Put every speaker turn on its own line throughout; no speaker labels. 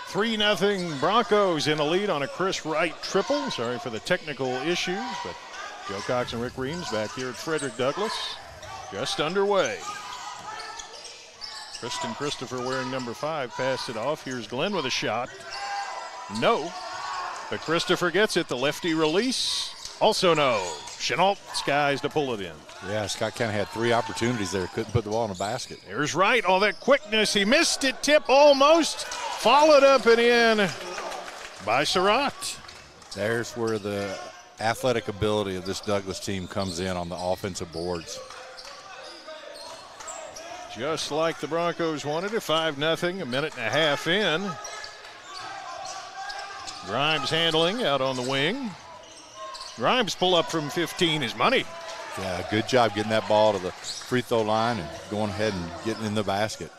3-0 Broncos in the lead on a Chris Wright triple. Sorry for the technical issues, but Joe Cox and Rick Reams back here at Frederick Douglass. Just underway. Kristen Christopher wearing number 5 passed it off. Here's Glenn with a shot. No, but Christopher gets it. The lefty release. Also no. Chenault skies to pull it in.
Yeah, Scott County had 3 opportunities there. Couldn't put the ball in the basket.
There's Wright. All that quickness. He missed it. Tip almost. Followed up and in by Surratt.
There's where the athletic ability of this Douglas team comes in on the offensive boards.
Just like the Broncos wanted it, 5-0, a minute and a half in. Grimes handling out on the wing. Grimes pull up from 15 is money.
Yeah, good job getting that ball to the free throw line and going ahead and getting in the basket.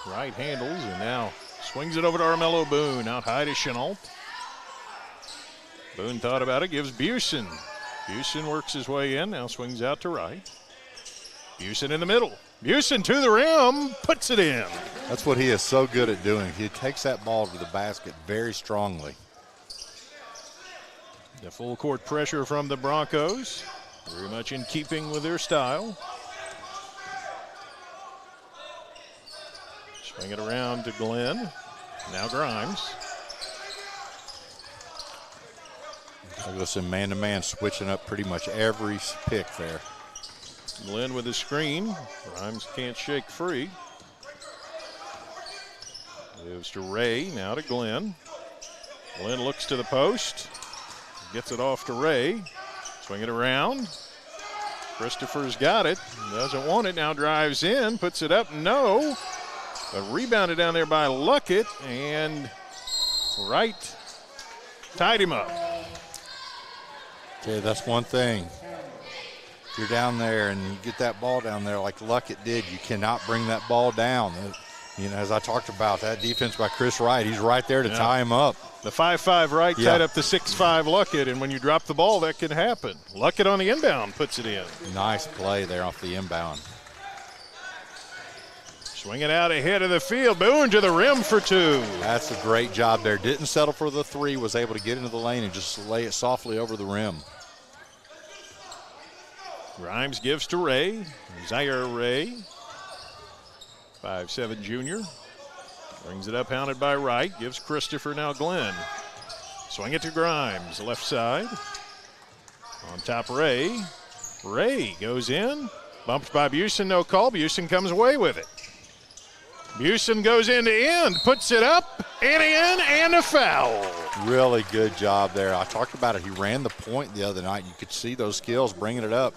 Wright handles and now swings it over to Armello Boone. Out high to Chenault. Boone thought about it, gives Busen. Busen works his way in, now swings out to Wright. Busen in the middle. Busen to the rim, puts it in.
That's what he is so good at doing. He takes that ball to the basket very strongly.
The full court pressure from the Broncos, very much in keeping with their style. Swing it around to Glenn. Now Grimes.
Douglas in man-to-man switching up pretty much every pick there.
Glenn with the screen. Grimes can't shake free. Gives to Ray, now to Glenn. Glenn looks to the post. Gets it off to Ray. Swing it around. Christopher's got it. Doesn't want it, now drives in. Puts it up, no. But rebounded down there by Luckett, and Wright tied him up.
Okay, that's one thing. If you're down there and you get that ball down there like Luckett did, you cannot bring that ball down. You know, as I talked about, that defense by Chris Wright, he's right there to tie him up.
The 5'5" Wright tied up the 6'5" Luckett, and when you drop the ball, that can happen. Luckett on the inbound puts it in.
Nice play there off the inbound.
Swing it out ahead of the field. Boone to the rim for 2.
That's a great job there. Didn't settle for the 3, was able to get into the lane and just lay it softly over the rim.
Grimes gives to Ray. Zaire Ray, 5'7" junior. Brings it up, hounded by Wright. Gives Christopher, now Glenn. Swing it to Grimes, left side. On top, Ray. Ray goes in. Bumped by Busen, no call. Busen comes away with it. Busen goes end to end, puts it up and in, and a foul.
Really good job there. I talked about it. He ran the point the other night. You could see those skills bringing it up.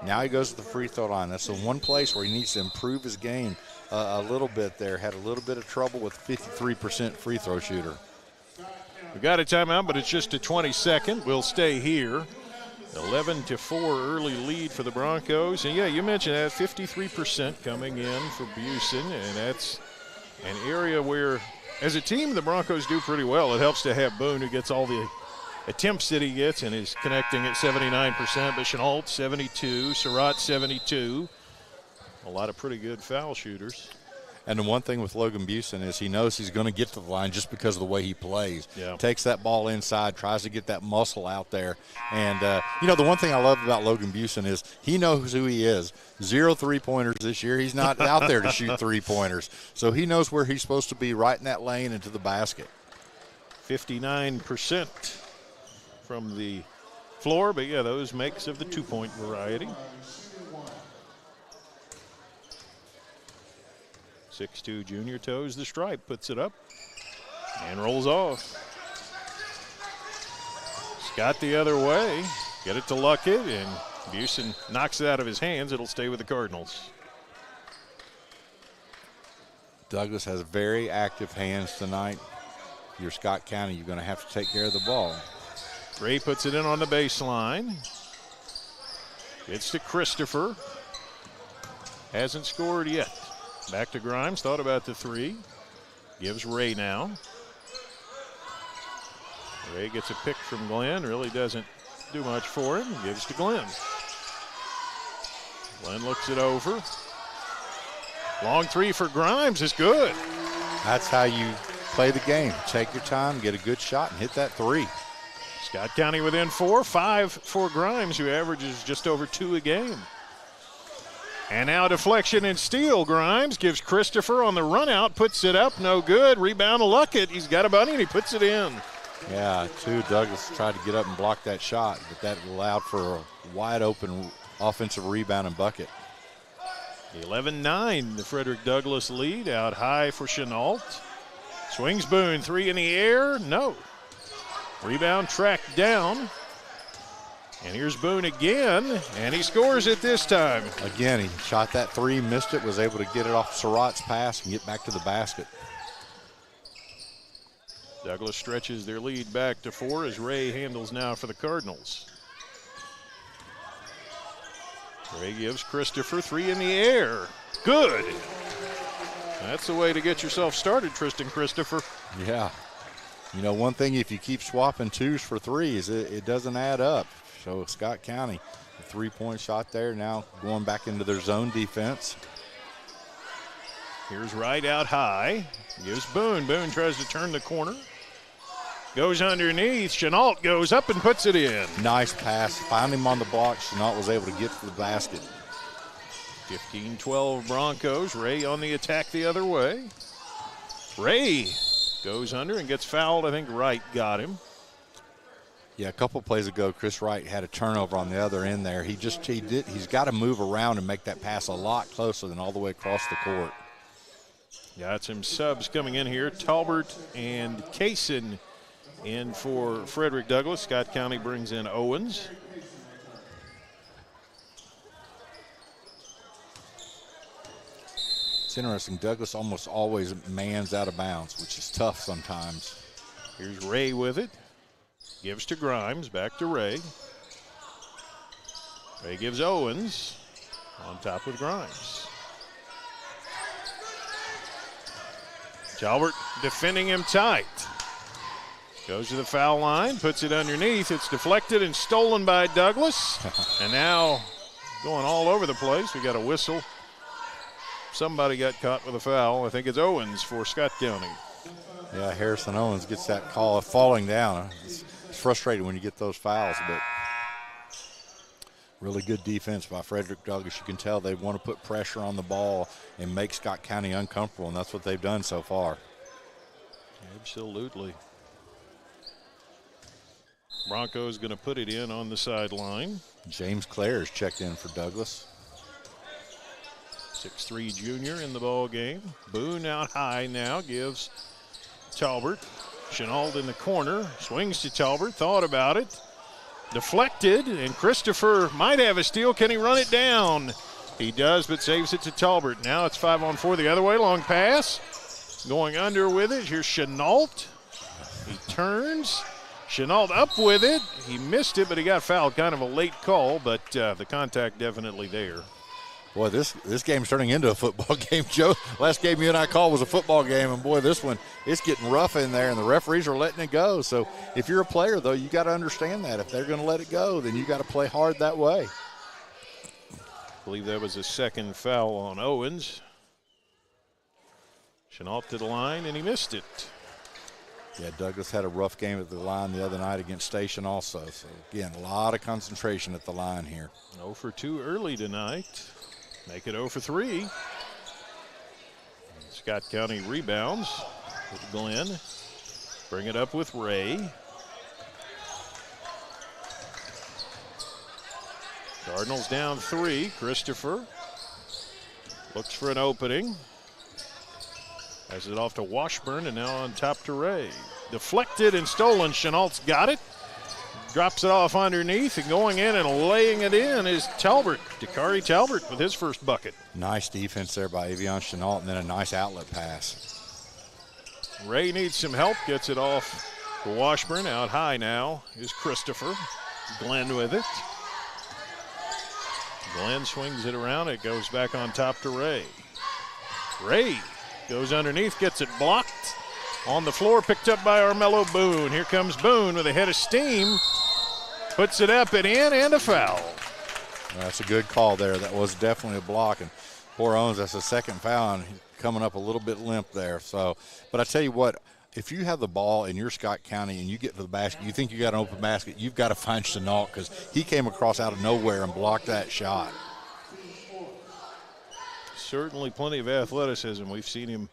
Now he goes to the free throw line. That's the one place where he needs to improve his game a little bit there. Had a little bit of trouble with 53% free throw shooter.
We got a timeout, but it's just a 20-second. We'll stay here. 11-4 early lead for the Broncos. And, yeah, you mentioned that 53% coming in for Busen, and that's an area where, as a team, the Broncos do pretty well. It helps to have Boone, who gets all the attempts that he gets and is connecting at 79%, but Chenault 72, Surratt 72. A lot of pretty good foul shooters.
And the one thing with Logan Busen is he knows he's going to get to the line just because of the way he plays.
Yeah.
Takes that ball inside, tries to get that muscle out there. And, you know, the one thing I love about Logan Busen is he knows who he is. 0 3-pointers this year. He's not out there to shoot 3-pointers. So he knows where he's supposed to be, right in that lane into the basket.
59% from the floor, but, yeah, those makes of the 2-point variety. 6'2" junior toes the stripe, puts it up, and rolls off. Scott the other way. Get it to Luckett, and Busen knocks it out of his hands. It'll stay with the Cardinals.
Douglas has very active hands tonight. If you're Scott County, you're going to have to take care of the ball.
Ray puts it in on the baseline. It's to Christopher. Hasn't scored yet. Back to Grimes, thought about the 3. Gives Ray now. Ray gets a pick from Glenn, really doesn't do much for him. Gives to Glenn. Glenn looks it over. Long three for Grimes is good.
That's how you play the game. Take your time, get a good shot, and hit that three.
Scott County within 4, 5 for Grimes, who averages just over 2 a game. And now deflection and steal. Grimes gives Christopher on the run out, puts it up, no good. Rebound to Luckett. He's got a bunny and he puts it in.
Yeah, too. Douglas tried to get up and block that shot, but that allowed for a wide open offensive rebound and bucket.
11-9, the Frederick Douglass lead. Out high for Chenault. Swings Boone, 3 in the air, no. Rebound tracked down. And here's Boone again, and he scores it this time.
Again, he shot that three, missed it, was able to get it off Surratt's pass and get back to the basket.
Douglas stretches their lead back to 4 as Ray handles now for the Cardinals. Ray gives Christopher, 3 in the air. Good. That's the way to get yourself started, Tristan Christopher.
Yeah. You know, one thing, if you keep swapping 2s for 3s, it doesn't add up. So Scott County, a 3-point shot there, now going back into their zone defense.
Here's Wright out high. Gives Boone. Boone tries to turn the corner. Goes underneath. Chenault goes up and puts it in.
Nice pass. Found him on the block. Chenault was able to get to the basket.
15-12 Broncos. Ray on the attack the other way. Ray goes under and gets fouled. I think Wright got him.
Yeah, a couple plays ago, Chris Wright had a turnover on the other end there. He's got to move around and make that pass a lot closer than all the way across the court.
Got some subs coming in here. Talbert and Kaysen in for Frederick Douglass. Scott County brings in Owens.
It's interesting. Douglas almost always mans out of bounds, which is tough sometimes.
Here's Ray with it. Gives to Grimes, back to Ray. Ray gives Owens on top with Grimes. Talbert defending him tight. Goes to the foul line, puts it underneath. It's deflected and stolen by Douglas. And now going all over the place. We got a whistle. Somebody got caught with a foul. I think it's Owens for Scott County.
Yeah, Harrison Owens gets that call of falling down. It's frustrating when you get those fouls, but really good defense by Frederick Douglass. You can tell they want to put pressure on the ball and make Scott County uncomfortable, and that's what they've done so far.
Absolutely. Broncos going to put it in on the sideline.
James Clare is checked in for Douglas.
6'3" junior in the ball game. Boone out high now, gives Talbert. Chenault in the corner, swings to Talbert, thought about it. Deflected, and Christopher might have a steal. Can he run it down? He does, but saves it to Talbert. Now it's 5-on-4 the other way. Long pass. Going under with it. Here's Chenault. He turns. Chenault up with it. He missed it, but he got fouled. Kind of a late call, but the contact definitely there.
Boy, this game's turning into a football game, Joe. Last game you and I called was a football game, and boy, this one, it's getting rough in there, and the referees are letting it go. So if you're a player, though, you got to understand that. If they're going to let it go, then you got to play hard that way.
I believe that was a second foul on Owens. Chenault to the line, and he missed it.
Yeah, Douglas had a rough game at the line the other night against Station also. So, again, a lot of concentration at the line here.
0 for 2 early tonight. Make it 0 for 3. Scott County rebounds with Glenn. Bring it up with Ray. Cardinals down 3. Christopher looks for an opening. Has it off to Washburn, and now on top to Ray. Deflected and stolen. Chenault's got it. Drops it off underneath, and going in and laying it in is Talbert. Dakari Talbert with his first bucket.
Nice defense there by Avion Chenault, and then a nice outlet pass.
Ray needs some help, gets it off to Washburn. Out high now is Christopher. Glenn with it. Glenn swings it around. It goes back on top to Ray. Ray goes underneath, gets it blocked. On the floor, picked up by Armello Boone. Here comes Boone with a head of steam. Puts it up and in, and a foul.
That's a good call there. That was definitely a block. And Poor Owens, that's the second foul, and he's coming up a little bit limp there. So, but I tell you what, if you have the ball in your Scott County and you get to the basket, you think you got an open basket, you've got to find Chenault because he came across out of nowhere and blocked that shot.
Certainly plenty of athleticism. We've seen him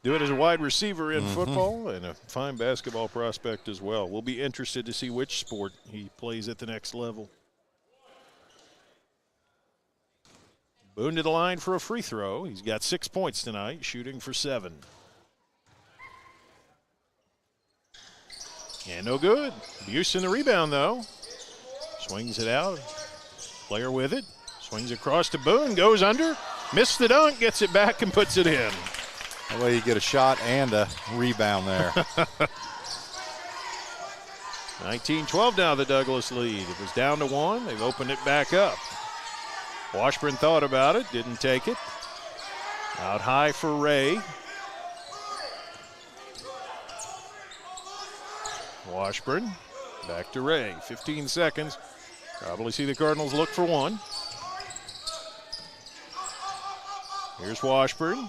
do it as a wide receiver in football and a fine basketball prospect as well. We'll be interested to see which sport he plays at the next level. Boone to the line for a free throw. He's got 6 points tonight, shooting for 7. And no good. Busen the rebound, though. Swings it out. Player with it. Swings across to Boone. Goes under. Missed the dunk. Gets it back and puts it in.
That way you get a shot and a rebound there.
19-12 now, the Douglas lead. It was down to 1. They've opened it back up. Washburn thought about it. Didn't take it. Out high for Ray. Washburn, back to Ray, 15 seconds. Probably see the Cardinals look for one. Here's Washburn.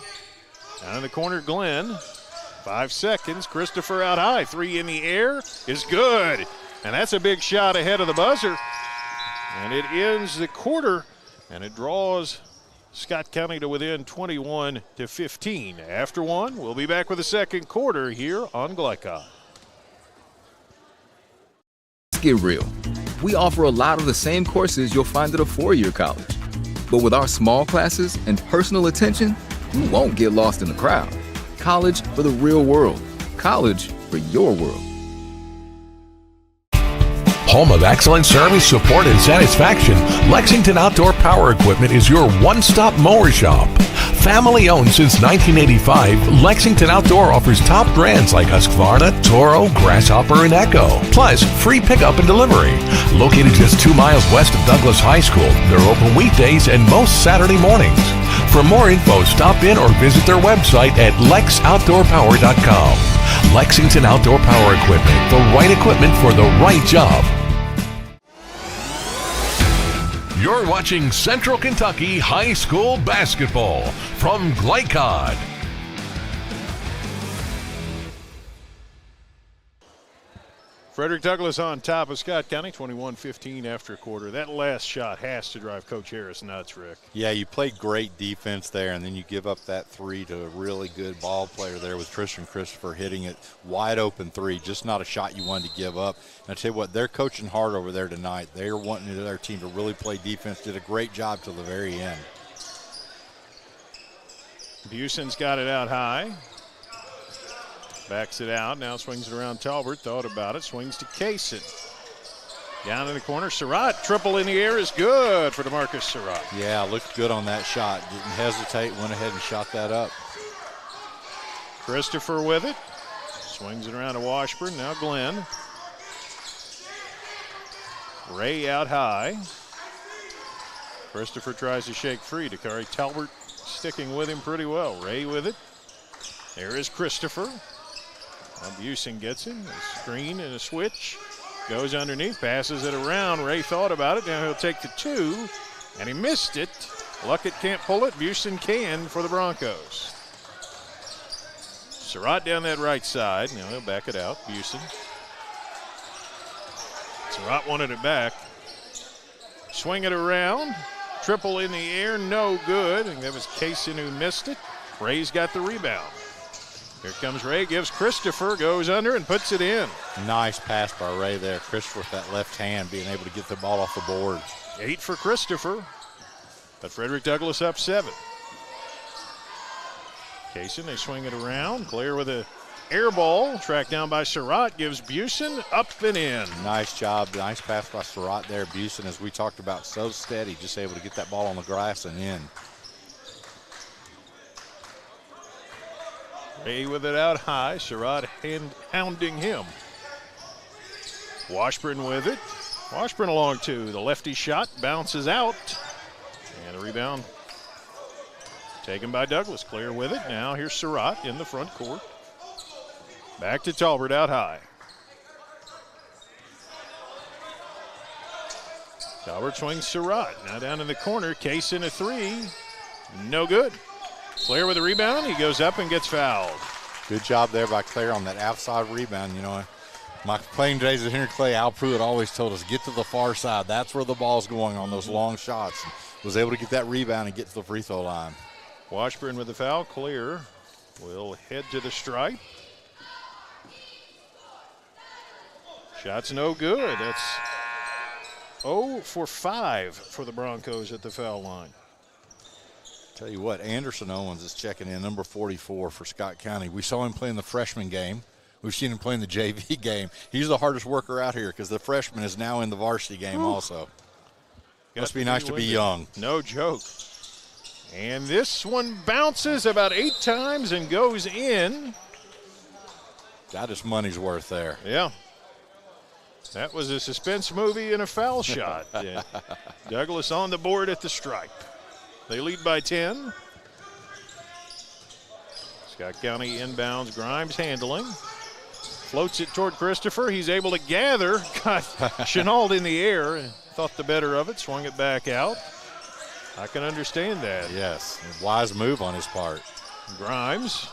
Down in the corner, Glenn. 5 seconds, Christopher out high. 3 in the air is good. And that's a big shot ahead of the buzzer. And it ends the quarter, and it draws Scott County to within 21-15. After one, we'll be back with the second quarter here on Glycod.
Let's get real. We offer a lot of the same courses you'll find at a four-year college. But with our small classes and personal attention, you won't get lost in the crowd. College for the real world. College for your world.
Home of excellent service, support, and satisfaction, Lexington Outdoor Power Equipment is your one-stop mower shop. Family owned since 1985, Lexington Outdoor offers top brands like Husqvarna, Toro, Grasshopper, and Echo. Plus, free pickup and delivery. Located just 2 miles west of Douglas High School, they're open weekdays and most Saturday mornings. For more info, stop in or visit their website at lexoutdoorpower.com. Lexington Outdoor Power Equipment, the right equipment for the right job. You're watching Central Kentucky High School Basketball from Glycod.
Frederick Douglass on top of Scott County, 21-15 after a quarter. That last shot has to drive Coach Harris nuts, Rick.
Yeah, you play great defense there, and then you give up that three to a really good ball player there with Tristan Christopher hitting it wide open three. Just not a shot you wanted to give up. And I tell you what, they're coaching hard over there tonight. They're wanting their team to really play defense. Did a great job till the very end.
Busen's got it out high. Backs it out, now swings it around Talbert, thought about it, swings to Kaysen. Down in the corner, Surratt, triple in the air is good for DeMarcus Surratt.
Yeah, looked good on that shot. Didn't hesitate, went ahead and shot that up.
Christopher with it, swings it around to Washburn, now Glenn. Ray out high. Christopher tries to shake free. Dakari Talbert sticking with him pretty well. Ray with it. There is Christopher. Now Busen gets him, a screen and a switch. Goes underneath, passes it around. Ray thought about it, now he'll take the two, and he missed it. Luckett can't pull it, Busen can for the Broncos. Surratt down that right side, now he'll back it out, Busen. Surratt wanted it back. Swing it around, triple in the air, no good. I think that was Kaysen who missed it. Ray's got the rebound. Here comes Ray, gives Christopher, goes under and puts it in.
Nice pass by Ray there. Christopher with that left hand being able to get the ball off the board.
8 for Christopher, but Frederick Douglass up 7. Kaysen, they swing it around. Clear with a air ball, tracked down by Surratt, gives Busen up and in.
Nice job, nice pass by Surratt there. Busen, as we talked about, so steady, just able to get that ball on the grass and in.
Ray with it out high, Surratt hounding him. Washburn with it. Washburn along two. The lefty shot bounces out. And a rebound taken by Douglas. Clear with it. Now here's Surratt in the front court. Back to Talbert out high. Talbert swings Surratt. Now down in the corner. Kaysen a three. No good. Claire with a rebound. He goes up and gets fouled.
Good job there by Claire on that outside rebound. You know, my playing days at Henry Clay, Al Pruitt always told us, get to the far side. That's where the ball's going on those long shots. And was able to get that rebound and get to the free throw line.
Washburn with the foul. Claire will head to the stripe. Shot's no good. That's 0 for 5 for the Broncos at the foul line.
Tell you what, Anderson Owens is checking in, number 44 for Scott County. We saw him play in the freshman game. We've seen him play in the JV game. He's the hardest worker out here because the freshman is now in the varsity game also. Must be nice to be young.
No joke. And this one bounces about 8 times and goes in.
Got his money's worth there.
Yeah. That was a suspense movie and a foul shot. Douglas on the board at the stripe. They lead by 10. Scott County inbounds. Grimes handling. Floats it toward Christopher. He's able to gather. Got Chenault in the air. Thought the better of it. Swung it back out. I can understand that.
Yes. Wise move on his part.
Grimes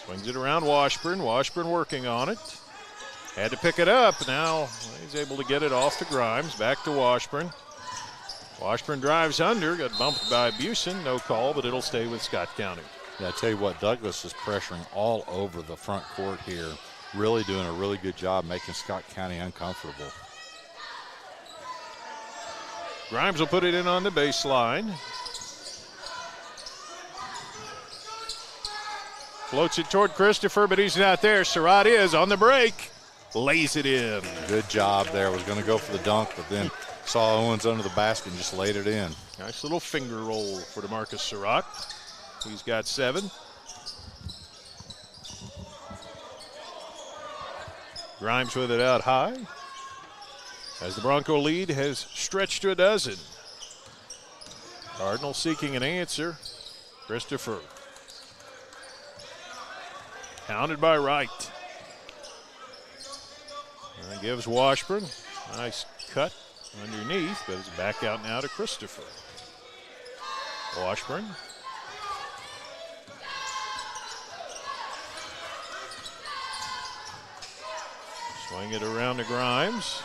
swings it around Washburn. Washburn working on it. Had to pick it up. Now he's able to get it off to Grimes. Back to Washburn. Washburn drives under. Got bumped by Busen. No call, but it'll stay with Scott County.
Yeah, I tell you what, Douglas is pressuring all over the front court here. Really doing a really good job making Scott County uncomfortable.
Grimes will put it in on the baseline. Floats it toward Christopher, but he's not there. Surratt is on the break. Lays it in.
Good job there. Was going to go for the dunk, but then saw Owens under the basket and just laid it in.
Nice little finger roll for DeMarcus Surratt. He's got 7. Grimes with it out high. As the Bronco lead has stretched to a dozen. Cardinal seeking an answer. Christopher. Counted by Wright. And gives Washburn. Nice cut underneath, but it's back out now to Christopher. Washburn. Swing it around to Grimes.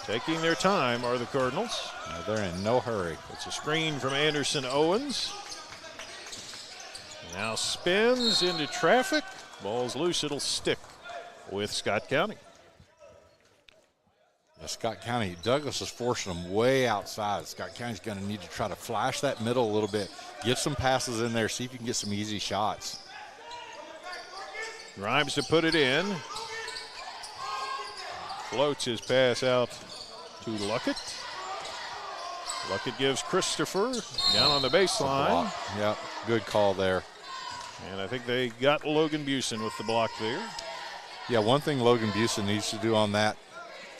Taking their time are the Cardinals.
No, they're in no hurry.
It's a screen from Anderson Owens. Now spins into traffic. Ball's loose. It'll stick with Scott County.
Yeah, Scott County, Douglas is forcing them way outside. Scott County's going to need to try to flash that middle a little bit. Get some passes in there. See if you can get some easy shots.
Grimes to put it in. Floats his pass out to Luckett. Luckett gives Christopher down on the baseline.
Yep, good call there.
And I think they got Logan Busen with the block there.
Yeah, one thing Logan Busen needs to do on that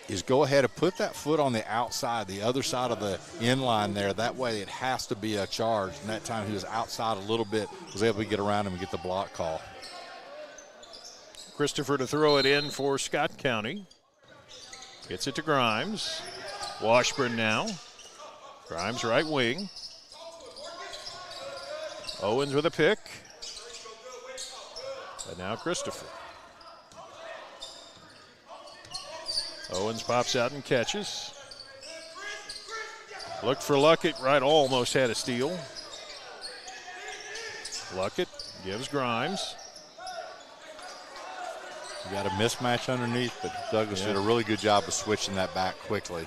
is go ahead and put that foot on the outside, the other side of the inline there. That way it has to be a charge. And that time he was outside a little bit, was able to get around him and get the block call.
Christopher to throw it in for Scott County. Gets it to Grimes. Washburn now. Grimes right wing. Owens with a pick. But now Christopher. Owens pops out and catches. Looked for Luckett, right, almost had a steal. Luckett gives Grimes.
You got a mismatch underneath, but Douglas did a really good job of switching that back quickly.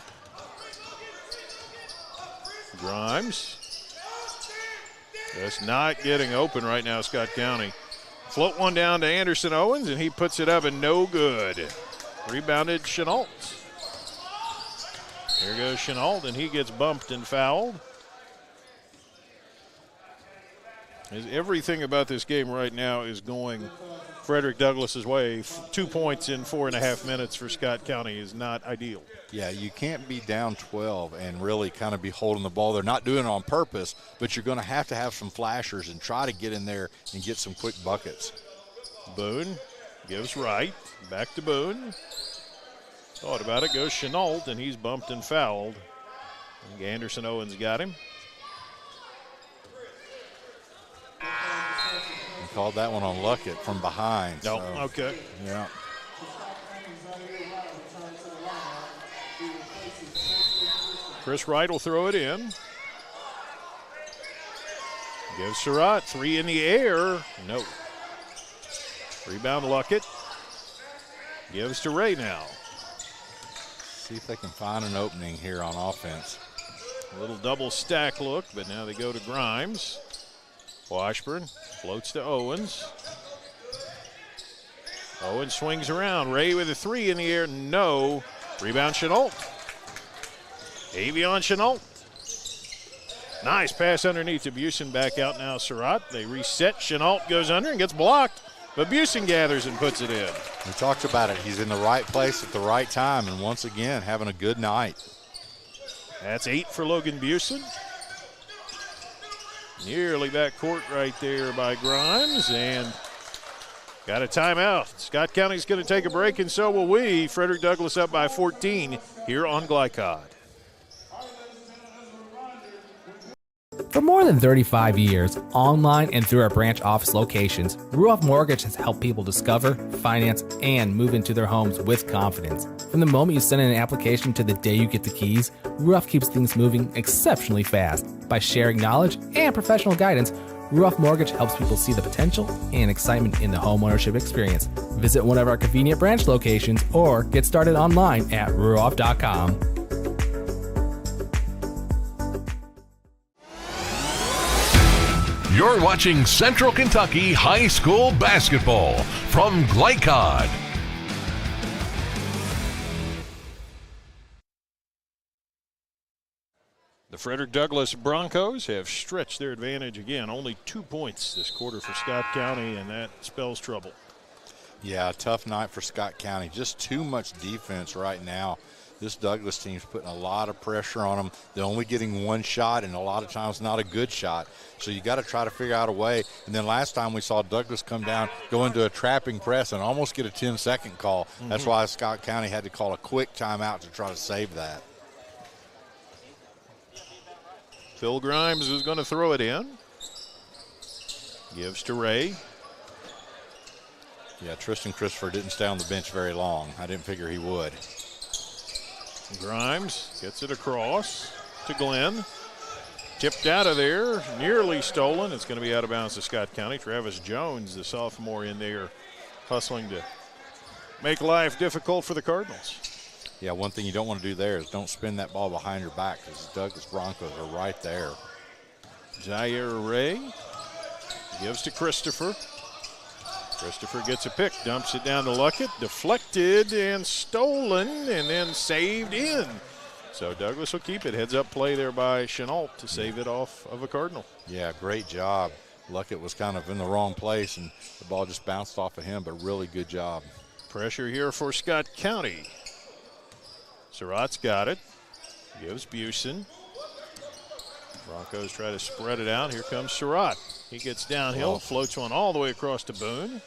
Grimes. Just not getting open right now, Scott County. Float one down to Anderson Owens, and he puts it up and no good. Rebounded Chenault. Here goes Chenault, and he gets bumped and fouled. Everything about this game right now is going Frederick Douglass's way. 2 points in 4.5 minutes for Scott County is not ideal.
Yeah, you can't be down 12 and really kind of be holding the ball. They're not doing it on purpose, but you're going to have some flashers and try to get in there and get some quick buckets.
Boone gives Wright. Back to Boone. Thought about it, goes Chenault, and he's bumped and fouled. I think Anderson Owens got him.
called that one on Luckett from behind.
No,
so,
okay.
Yeah.
Chris Wright will throw it in. Gives Surratt 3 in the air. No. Rebound Luckett. Gives to Ray now.
See if they can find an opening here on offense.
A little double stack look, but now they go to Grimes. Washburn floats to Owens. Owens swings around. Ray with a 3 in the air. No. Rebound Chenault. Avion Chenault. Nice pass underneath to Busen. Back out now Surratt. They reset. Chenault goes under and gets blocked. But Busen gathers and puts it in.
We talked about it. He's in the right place at the right time, and once again, having a good night.
That's 8 for Logan Busen. Nearly back court right there by Grimes, and got a timeout. Scott County's going to take a break, and so will we. Frederick Douglass up by 14 here on Glycod.
For more than 35 years, online and through our branch office locations, Ruoff Mortgage has helped people discover, finance, and move into their homes with confidence. From the moment you send in an application to the day you get the keys, Ruoff keeps things moving exceptionally fast. By sharing knowledge and professional guidance, Ruoff Mortgage helps people see the potential and excitement in the homeownership experience. Visit one of our convenient branch locations or get started online at ruoff.com.
You're watching Central Kentucky High School Basketball from Glycod.
The Frederick Douglass Broncos have stretched their advantage again. Only 2 points this quarter for Scott County, and that spells trouble.
Yeah, a tough night for Scott County. Just too much defense right now. This Douglass team's putting a lot of pressure on them. They're only getting one shot, and a lot of times not a good shot. So you got to try to figure out a way. And then last time we saw Douglass come down, go into a trapping press, and almost get a 10-second call. That's why Scott County had to call a quick timeout to try to save that.
Phil Grimes is going to throw it in. Gives to Ray.
Yeah, Tristan Christopher didn't stay on the bench very long. I didn't figure he would.
Grimes gets it across to Glenn. Tipped out of there, nearly stolen. It's going to be out of bounds to Scott County. Travis Jones, the sophomore, in there hustling to make life difficult for the Cardinals.
Yeah, one thing you don't want to do there is don't spin that ball behind your back because the Douglass Broncos are right there.
Zaire Ray gives to Christopher. Christopher gets a pick, dumps it down to Luckett, deflected and stolen, and then saved in. So Douglass will keep it. Heads up play there by Chenault to save it off of a Cardinal.
Yeah, great job. Luckett was kind of in the wrong place, and the ball just bounced off of him, but really good job.
Pressure here for Scott County. Surratt's got it. Gives Busen. Broncos try to spread it out. Here comes Surratt. He gets downhill, floats one all the way across to Boone.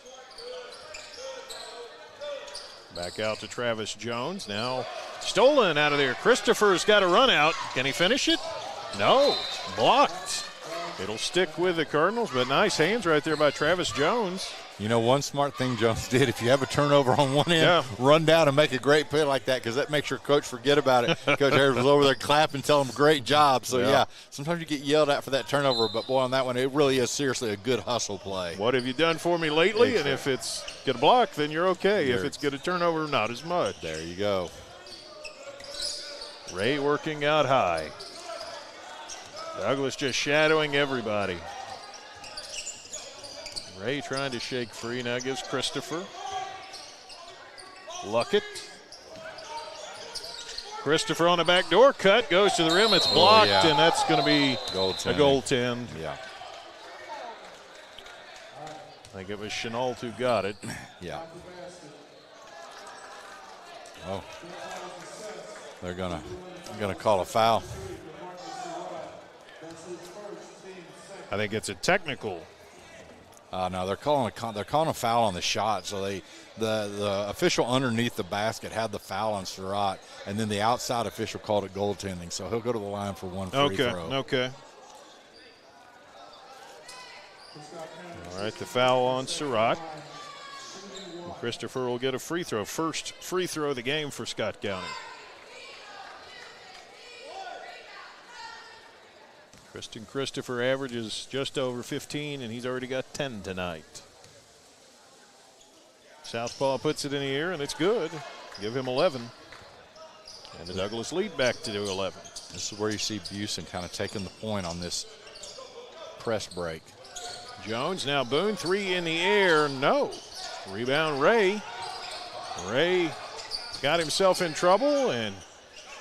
Back out to Travis Jones. Now stolen out of there. Christopher's got a run out. Can he finish it? No. Blocked. It'll stick with the Cardinals, but nice hands right there by Travis Jones.
You know, one smart thing Jones did, if you have a turnover on one end, run down and make a great play like that because that makes your coach forget about it. Coach Harris was over there clapping, telling him great job. So, yeah, sometimes you get yelled at for that turnover, but, boy, on that one, it really is seriously a good hustle play.
What have you done for me lately? Exactly. And if it's get a block, then you're okay. If it's get a turnover, not as much.
There you go.
Ray working out high. Douglass just shadowing everybody. Ray trying to shake free, now gives Christopher. Luckett. Christopher on a backdoor cut, goes to the rim, it's blocked, and that's going to be a goaltend.
Yeah.
I think it was Chenault who got it.
Yeah. Oh. They're gonna call a foul.
I think it's a technical.
No, they're calling a foul on the shot. So the official underneath the basket had the foul on Surratt, and then the outside official called it goaltending. So he'll go to the line for one free throw.
Okay. All right, the foul on Surratt. And Christopher will get a free throw. First free throw of the game for Scott County. Kristen Christopher averages just over 15, and he's already got 10 tonight. Southpaw puts it in the air, and it's good. Give him 11. And the Douglas lead back to 11.
This is where you see Busen kind of taking the point on this press break.
Jones, now Boone, 3 in the air, no. Rebound Ray. Ray got himself in trouble and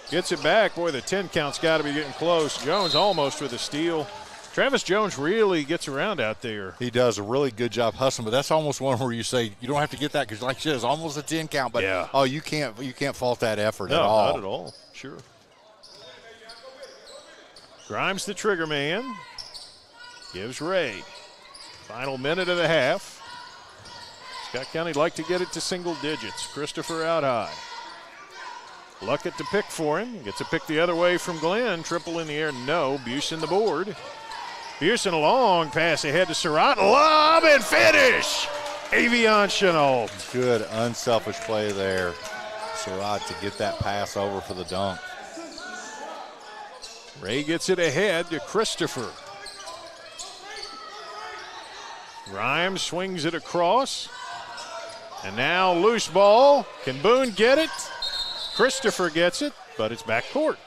gets it back. Boy, the 10 count's got to be getting close. Jones almost with a steal. Travis Jones really gets around out there.
He does a really good job hustling, but that's almost one where you say you don't have to get that because, like you said, it's almost a 10 count. But
yeah.
Oh, you can't fault that effort
No,
at all.
not at all. Sure. Grimes, the trigger man, gives Ray. Final minute of the half. Scott County'd like to get it to single digits. Christopher out high. Luckett to pick for him. Gets a pick the other way from Glenn. Triple in the air, no. Busen the board. Busen a long pass ahead to Surratt. Lob and finish! Avion Chenault.
Good unselfish play there. Surratt to get that pass over for the dunk.
Ray gets it ahead to Christopher. Grimes swings it across. And now loose ball. Can Boone get it? Christopher gets it, but it's back court.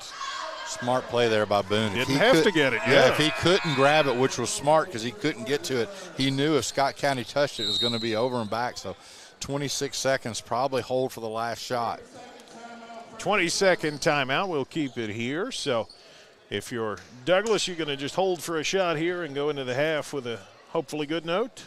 Smart play there by Boone.
Didn't have to get it,
yeah. If he couldn't grab it, which was smart because he couldn't get to it, he knew if Scott County touched it, it was going to be over and back. So 26 seconds, probably hold for the last shot.
20-second timeout. We'll keep it here. So if you're Douglas, you're going to just hold for a shot here and go into the half with a hopefully good note.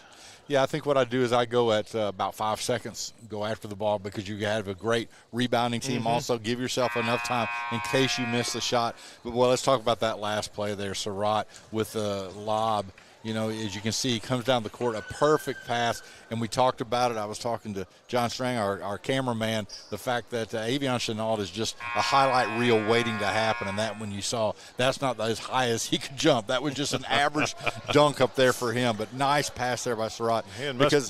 Yeah, I think what I do is I go at about 5 seconds, go after the ball because you have a great rebounding team. Also, give yourself enough time in case you miss the shot. But, well, let's talk about that last play there. Surratt with the lob. You know, as you can see, he comes down the court, a perfect pass, and we talked about it. I was talking to John Strang, our cameraman, the fact that Avion Chenault is just a highlight reel waiting to happen, and that when you saw, that's not as high as he could jump. That was just an average dunk up there for him, but nice pass there by Surratt.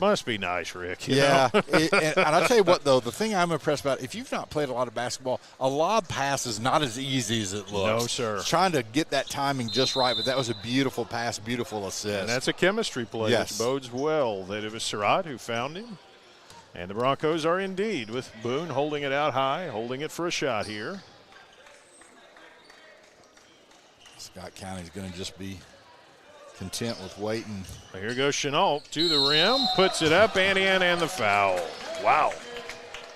Must be nice, Rick.
Yeah, and I'll tell you what, though, the thing I'm impressed about, if you've not played a lot of basketball, a lob pass is not as easy as it looks.
No, sir.
It's trying to get that timing just right, but that was a beautiful pass, beautiful assist.
And that's a chemistry play,
yes,
which bodes well. That it was Surratt who found him. And the Broncos are indeed with Boone holding it out high, holding it for a shot here.
Scott County's going to just be content with waiting.
Here goes Chenault to the rim, puts it up, and in, and the foul. Wow.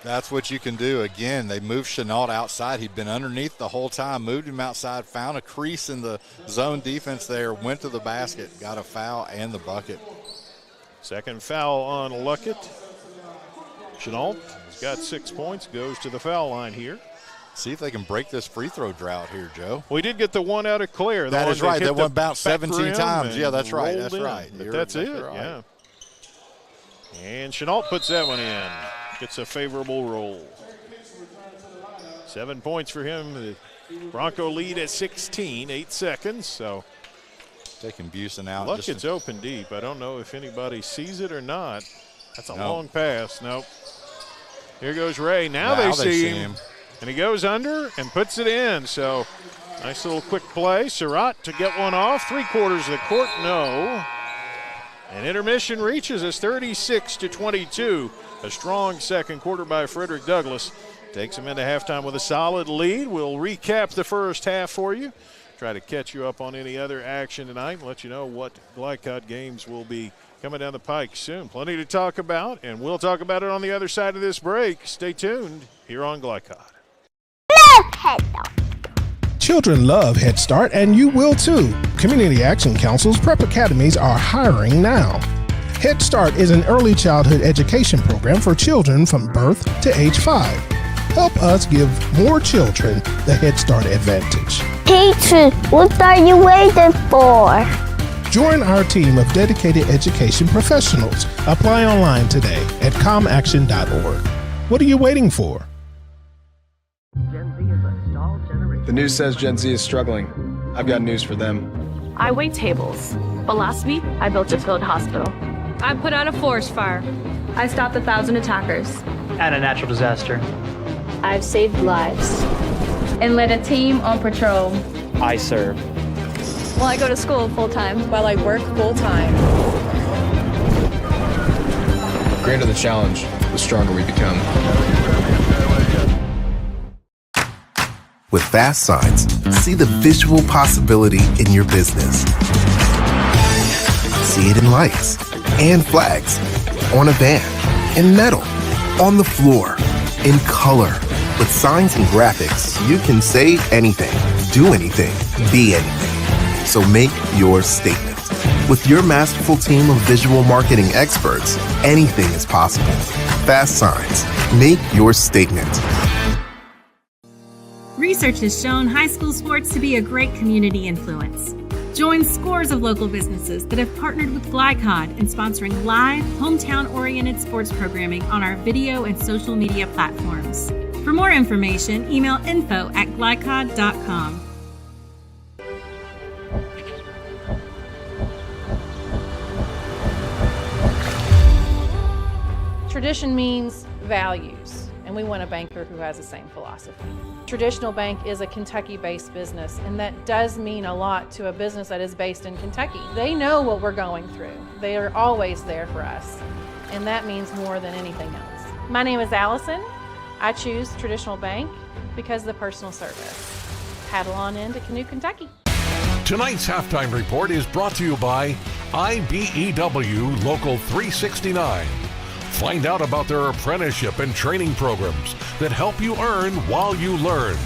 That's what you can do. Again, they moved Chenault outside. He'd been underneath the whole time, moved him outside, found a crease in the zone defense there, went to the basket, got a foul and the bucket.
Second foul on Luckett. Chenault has got 6 points, goes to the foul line here.
See if they can break this free throw drought here, Joe.
We did get the one out of Claire.
That is right. That one bounced 17 times. Yeah, that's right.
That's
right.
But that's it, right. Yeah. And Chenault puts that one in. Gets a favorable roll. 7 points for him. The Bronco lead at 16, 8 seconds. So
taking Busen out.
Luckett's open deep. I don't know if anybody sees it or not. That's a long pass. Nope. Here goes Ray. Now they see him. And he goes under and puts it in. So nice little quick play. Surratt to get one off. 3/4 of the court, no. And intermission reaches us 36-22. A strong second quarter by Frederick Douglass. Takes him into halftime with a solid lead. We'll recap the first half for you. Try to catch you up on any other action tonight and let you know what Glycod games will be coming down the pike soon. Plenty to talk about, and we'll talk about it on the other side of this break. Stay tuned here on Glycod.
Children love Head Start, and you will too. Community Action Council's prep academies are hiring now. Head Start is an early childhood education program for children from birth to age 5. Help us give more children the Head Start advantage.
Teacher, what are you waiting for?
Join our team of dedicated education professionals. Apply online today at comaction.org. What are you waiting for?
The news says Gen Z is struggling. I've got news for them. I wait tables. But last week, I built a field hospital.
I put out a forest fire.
I stopped 1,000 attackers.
And a natural disaster.
I've saved lives.
And led a team on patrol.
I serve.
Well, I go to school full-time.
While I work full-time.
The greater the challenge, the stronger we become.
With Fast Signs, see the visual possibility in your business. See it in lights and flags, on a van, in metal, on the floor, in color. With signs and graphics, you can say anything, do anything, be anything. So make your statement. With your masterful team of visual marketing experts, anything is possible. Fast Signs, make your statement.
Research has shown high school sports to be a great community influence. Join scores of local businesses that have partnered with Glycod in sponsoring live, hometown-oriented sports programming on our video and social media platforms. For more information, email info@glycod.com.
Tradition means values, and we want a banker who has the same philosophy. Traditional Bank is a Kentucky-based business, and that does mean a lot to a business that is based in Kentucky. They know what we're going through. They are always there for us, and that means more than anything else. My name is Allison. I choose Traditional Bank because of the personal service. Paddle on into Canoe, Kentucky.
Tonight's halftime report is brought to you by IBEW Local 369. Find out about their apprenticeship and training programs that help you earn while you learn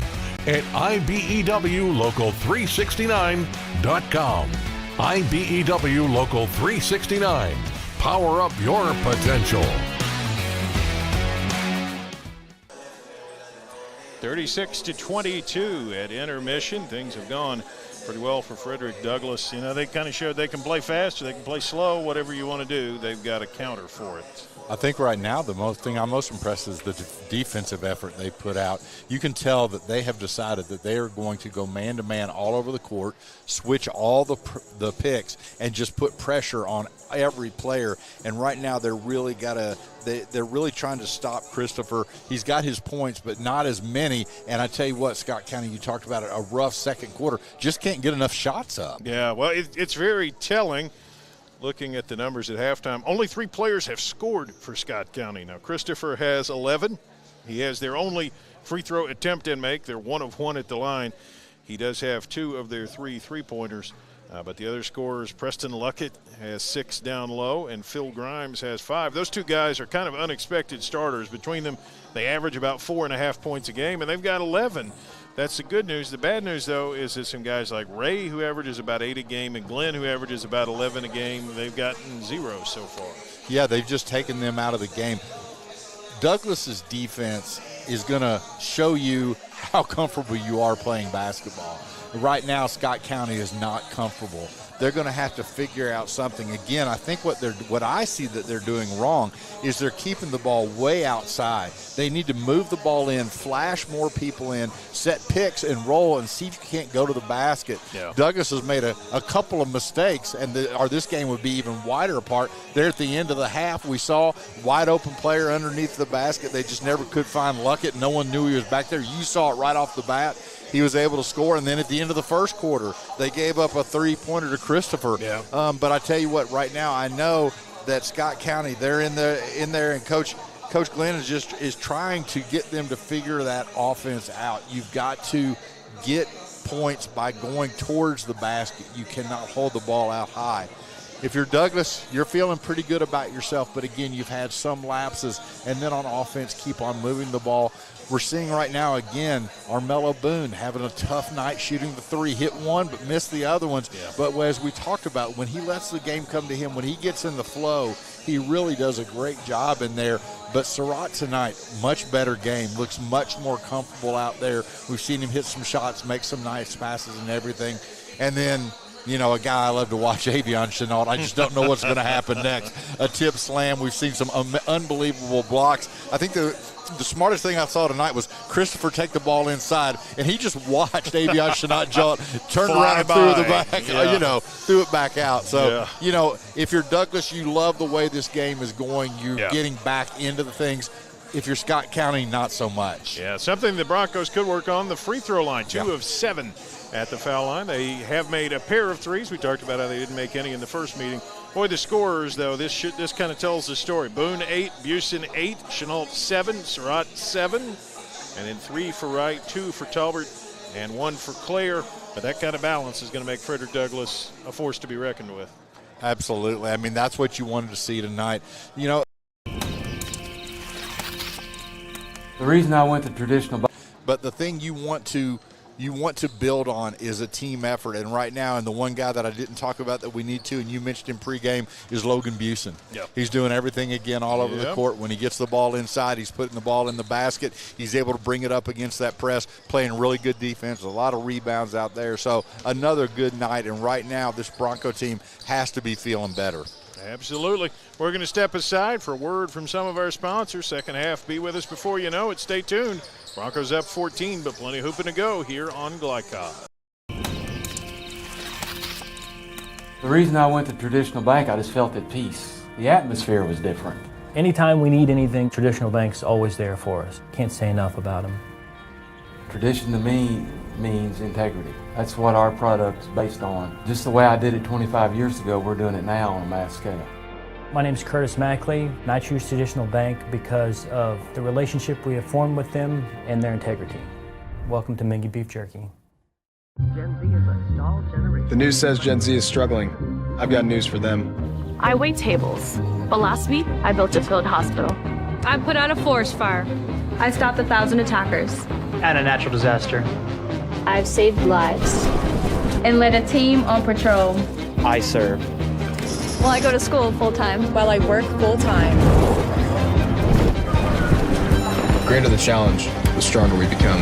at IBEWLocal369.com. IBEW Local 369. Power up your potential.
36-22 at intermission. Things have gone pretty well for Frederick Douglass. You know, they kind of showed they can play fast or they can play slow, whatever you want to do. They've got a counter for it.
I think right now the thing I'm most impressed is the defensive effort they put out. You can tell that they have decided that they are going to go man-to-man all over the court, switch all the picks, and just put pressure on every player. And right now they're really they're really trying to stop Christopher. He's got his points, but not as many. And I tell you what, Scott County, you talked about it, a rough second quarter. Just can't get enough shots up.
Yeah, well, it's very telling. Looking at the numbers at halftime, only 3 players have scored for Scott County. Now, Christopher has 11. He has their only free throw attempt and make. They're 1 of 1 at the line. He does have 2 of their 3 3-pointers. But the other scorers, Preston Luckett has 6 down low, and Phil Grimes has 5. Those 2 guys are kind of unexpected starters. Between them, they average about 4.5 points a game, and they've got 11. That's the good news. The bad news, though, is that some guys like Ray, who averages about 8 a game, and Glenn, who averages about 11 a game, they've gotten 0 so far.
Yeah, they've just taken them out of the game. Douglas's defense is going to show you how comfortable you are playing basketball. Right now, Scott County is not comfortable. They're going to have to figure out something. Again, I think what I see that they're doing wrong is they're keeping the ball way outside. They need to move the ball in, flash more people in, set picks and roll and see if you can't go to the basket.
Yeah.
Douglas has made a couple of mistakes, or this game would be even wider apart. There at the end of the half, we saw wide open player underneath the basket. They just never could find Luckett. No one knew he was back there. You saw it right off the bat. He was able to score, and then at the end of the first quarter, they gave up a 3-pointer to Christopher.
Yeah.
But I tell you what, right now I know that Scott County, they're in there, and Coach Glenn is trying to get them to figure that offense out. You've got to get points by going towards the basket. You cannot hold the ball out high. If you're Douglas, you're feeling pretty good about yourself, but again, you've had some lapses, and then on offense, keep on moving the ball. We're seeing right now, again, Armello Boone having a tough night shooting the 3. Hit one, but missed the other ones.
Yeah.
But as we talked about, when he lets the game come to him, when he gets in the flow, he really does a great job in there. But Surratt tonight, much better game, looks much more comfortable out there. We've seen him hit some shots, make some nice passes and everything. And then, a guy I love to watch, Avion Chenault. I just don't know what's going to happen next. A tip slam. We've seen some unbelievable blocks. I think the smartest thing I saw tonight was Christopher take the ball inside, and he just watched Avion Chenault turned around and threw the back, threw it back out. So, if you're Douglas, you love the way this game is going. You're getting back into the things. If you're Scott County, not so much.
Yeah, something the Broncos could work on, the free throw line, 2 of 7 at the foul line. They have made a pair of threes. We talked about how they didn't make any in the first meeting. Boy, the scorers, though, this kind of tells the story. Boone, 8, Busen, 8, Chenault, 7, Surratt, 7, and then 3 for Wright, 2 for Talbert, and 1 for Clare. But that kind of balance is going to make Frederick Douglass a force to be reckoned with.
Absolutely. I mean, that's what you wanted to see tonight.
The reason I went to traditional,
but the thing you want to build on is a team effort. And right now, and the one guy that I didn't talk about that we need to, and you mentioned in pregame, is Logan Busen.
Yep.
He's doing everything again all over the court. When he gets the ball inside, he's putting the ball in the basket. He's able to bring it up against that press, playing really good defense, a lot of rebounds out there. So another good night. And right now, this Bronco team has to be feeling better.
Absolutely. We're going to step aside for a word from some of our sponsors. Second half, be with us before you know it. Stay tuned. Broncos up 14, but plenty hooping to go here on Glycod.
the reason I went to traditional bank, I just felt at peace. The atmosphere was different.
Anytime we need anything, Traditional Bank's always there for us. Can't say enough about them.
Tradition to me means integrity. That's what our product's based on. Just the way I did it 25 years ago, we're doing it now on a mass scale.
My name is Curtis Mackley, and I choose Traditional Bank because of the relationship we have formed with them and their integrity. Welcome to Mingy Beef Jerky.
Gen Z is a stalled generation.
The news says Gen Z is struggling. I've got news for them.
I wait tables, but last week I built a field hospital.
I put out a forest fire.
I stopped 1,000 attackers.
And a natural disaster.
I've saved lives.
And led a team on patrol.
I serve.
Well, I go to school full-time.
While I work full-time.
The greater the challenge, the stronger we become.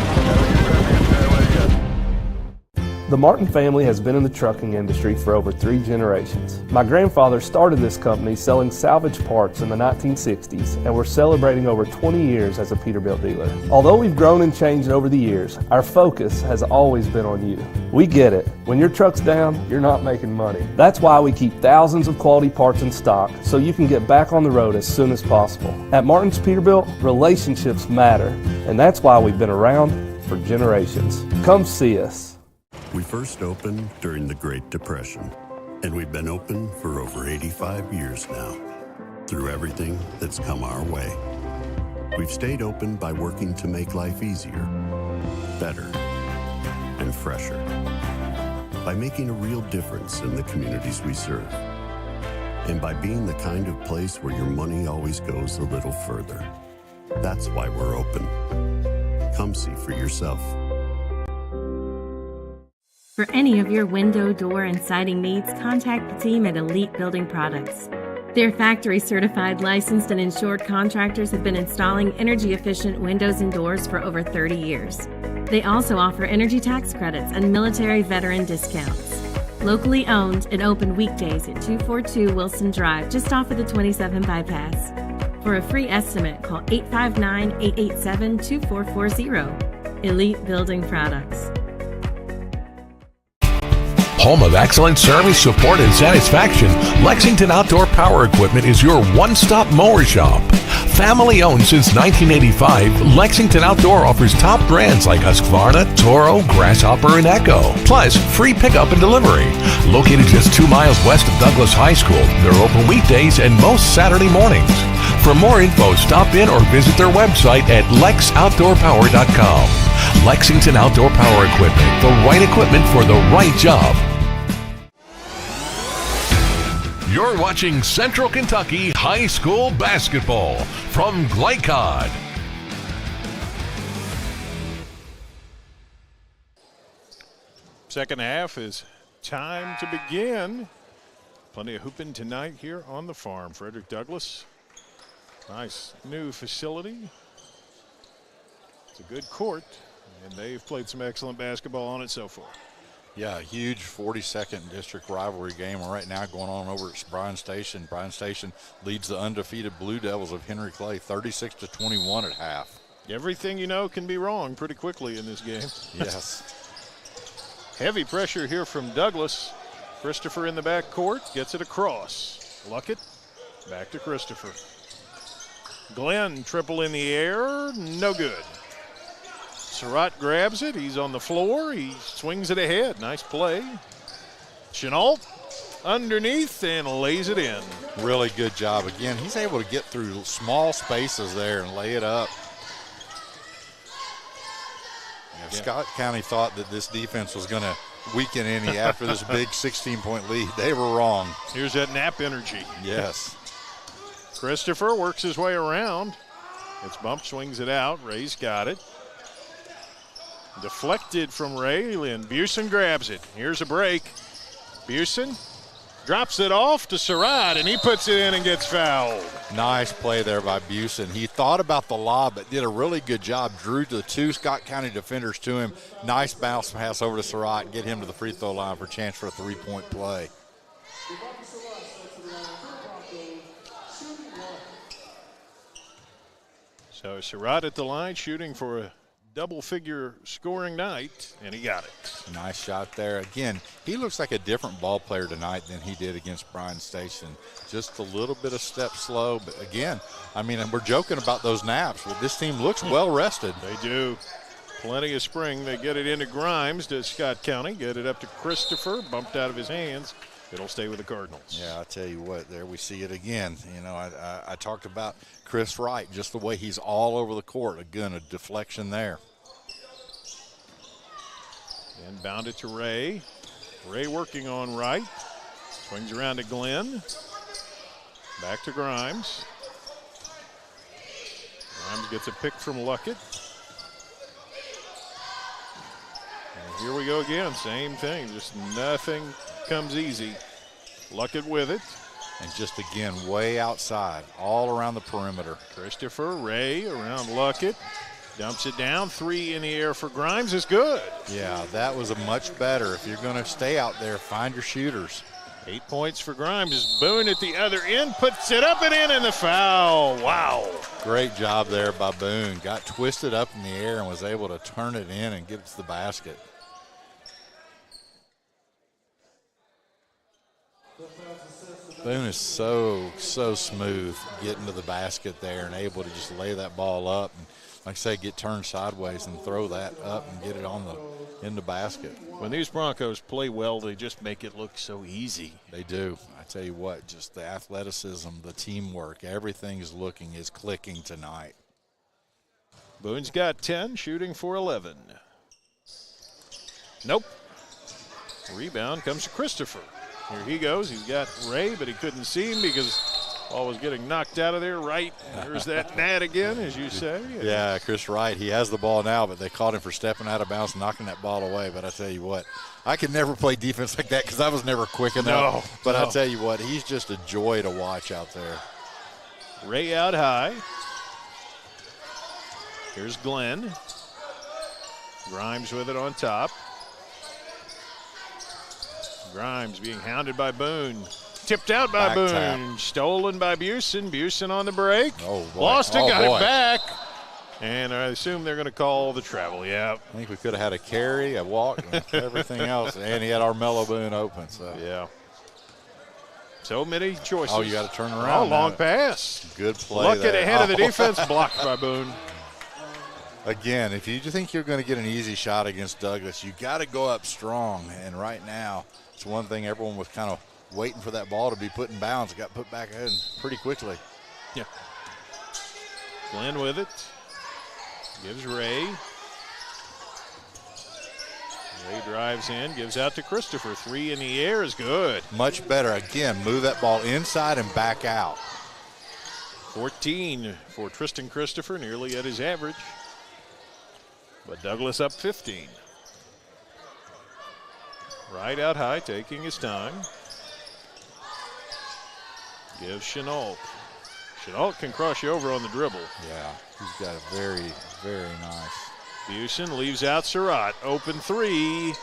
The Martin family has been in the trucking industry for over 3 generations. My grandfather started this company selling salvage parts in the 1960s, and we're celebrating over 20 years as a Peterbilt dealer. Although we've grown and changed over the years, our focus has always been on you. We get it. When your truck's down, you're not making money. That's why we keep thousands of quality parts in stock so you can get back on the road as soon as possible. At Martin's Peterbilt, relationships matter, and that's why we've been around for generations. Come see us.
We first opened during the Great Depression, and we've been open for over 85 years now. Through everything that's come our way, we've stayed open by working to make life easier, better, and fresher. By making a real difference in the communities we serve. And by being the kind of place where your money always goes a little further. That's why we're open. Come see for yourself.
For any of your window, door, and siding needs, contact the team at Elite Building Products. Their factory-certified, licensed, and insured contractors have been installing energy-efficient windows and doors for over 30 years. They also offer energy tax credits and military veteran discounts. Locally owned and open weekdays at 242 Wilson Drive, just off of the 27 bypass. For a free estimate, call 859-887-2440. Elite Building Products.
Home of excellent service, support, and satisfaction, Lexington Outdoor Power Equipment is your one-stop mower shop. Family owned since 1985, Lexington Outdoor offers top brands like Husqvarna, Toro, Grasshopper, and Echo. Plus, free pickup and delivery. Located just 2 miles west of Douglas High School, they're open weekdays and most Saturday mornings. For more info, stop in or visit their website at lexoutdoorpower.com. Lexington Outdoor Power Equipment, the right equipment for the right job. You're watching Central Kentucky High School Basketball from Glycod.
Second half is time to begin. Plenty of hooping tonight here on the farm. Frederick Douglass. Nice new facility. It's a good court, and they've played some excellent basketball on it so far.
Yeah, a huge 42nd district rivalry game right now going on over at Bryan Station. Bryan Station leads the undefeated Blue Devils of Henry Clay 36-21 at half.
Everything you know can be wrong pretty quickly in this game.
Yes.
Heavy pressure here from Douglas. Christopher in the back court, gets it across. Luckett, back to Christopher. Glenn, triple in the air, no good. Surratt grabs it, he's on the floor, he swings it ahead, nice play. Chenault underneath and lays it in.
Really good job. Again, he's able to get through small spaces there and lay it up. Yeah. Scott County thought that this defense was going to weaken any after this big 16-point lead. They were wrong.
Here's that nap energy.
Yes.
Christopher works his way around. It's bumped, swings it out. Ray's got it. Deflected from Ray, and Busen grabs it. Here's a break. Busen drops it off to Surratt, and he puts it in and gets fouled.
Nice play there by Busen. He thought about the lob, but did a really good job. Drew the two Scott County defenders to him. Nice bounce pass over to Surratt, get him to the free throw line for a chance for a three-point play.
So Surratt at the line, shooting for a double-figure scoring night, and he got it.
Nice shot there. Again, he looks like a different ball player tonight than he did against Bryan Station. Just a little bit of step slow, but again, I mean, we're joking about those naps, but this team looks well rested.
They do. Plenty of spring. They get it into Grimes to Scott County, get it up to Christopher, bumped out of his hands. It'll stay with the Cardinals.
Yeah, I tell you what, there we see it again. You know, I talked about Chris Wright, just the way he's all over the court. Again, a deflection there.
And bound it to Ray. Ray working on Wright. Swings around to Glenn. Back to Grimes. Grimes gets a pick from Luckett. And here we go again, same thing, just nothing comes easy. Luckett with it.
And just again, way outside, all around the perimeter.
Christopher, Ray around Luckett. Dumps it down, three in the air for Grimes is good.
Yeah, that was a much better. If you're going to stay out there, find your shooters.
8 points for Grimes. Boone at the other end, puts it up and in, and the foul. Wow.
Great job there by Boone. Got twisted up in the air and was able to turn it in and get it to the basket. Boone is so smooth getting to the basket there and able to just lay that ball up and, like I say, get turned sideways and throw that up and get it in the basket.
When these Broncos play well, they just make it look so easy.
They do. I tell you what, just the athleticism, the teamwork, everything is clicking tonight.
Boone's got 10, shooting for 11. Nope. Rebound comes to Christopher. Here he goes. He's got Ray, but he couldn't see him because ball was getting knocked out of there. Right. There's that net again, as you say.
Yeah, Chris Wright. He has the ball now, but they caught him for stepping out of bounds, knocking that ball away. But I tell you what, I could never play defense like that because I was never quick enough. But I tell you what, he's just a joy to watch out there.
Ray out high. Here's Glenn. Grimes with it on top. Grimes being hounded by Boone. Tipped out by Boone. Tap. Stolen by Busen. Busen on the break.
Oh, boy.
Lost it, got it back. And I assume they're going to call the travel, yeah.
I think we could have had a carry, a walk, and everything else. And he had Armello Boone open. So
yeah. So many choices.
Oh, you got to turn around.
Oh, long pass.
Good play.
Luckett ahead of the defense, blocked by Boone.
Again, if you think you're going to get an easy shot against Douglas, you got to go up strong. And right now, it's one thing everyone was kind of waiting for that ball to be put in bounds. It got put back in pretty quickly.
Yeah. Glenn with it. Gives Ray. Ray drives in, gives out to Christopher. Three in the air is good.
Much better. Again, move that ball inside and back out.
14 for Tristan Christopher, nearly at his average. But Douglas up 15. Right out high, taking his time. Gives Chenault. Chenault can cross you over on the dribble.
Yeah, he's got a very, very nice.
Busen leaves out Surratt. Open three.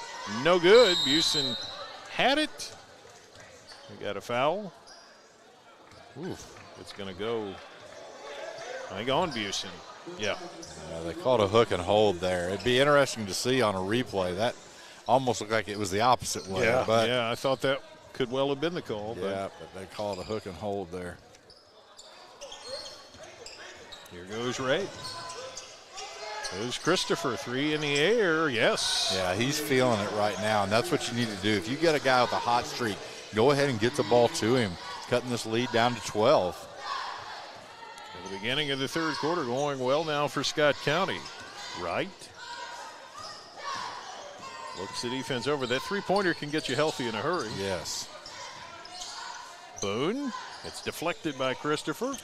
No good. Busen had it. We got a foul. Oof. It's going to go, I think, on Busen. Yeah.
They called a hook and hold there. It'd be interesting to see on a replay. That almost looked like it was the opposite way.
Yeah,
but
yeah, I thought that could well have been the call.
Yeah, but they called a hook and hold there.
Here goes Ray. There's Christopher, 3 in the air, yes.
Yeah, he's feeling it right now, and that's what you need to do. If you get a guy with a hot streak, go ahead and get the ball to him, cutting this lead down to 12.
At the beginning of the third quarter, going well now for Scott County. Right. Looks the defense over. That three-pointer can get you healthy in a hurry.
Yes.
Boone. It's deflected by Christopher.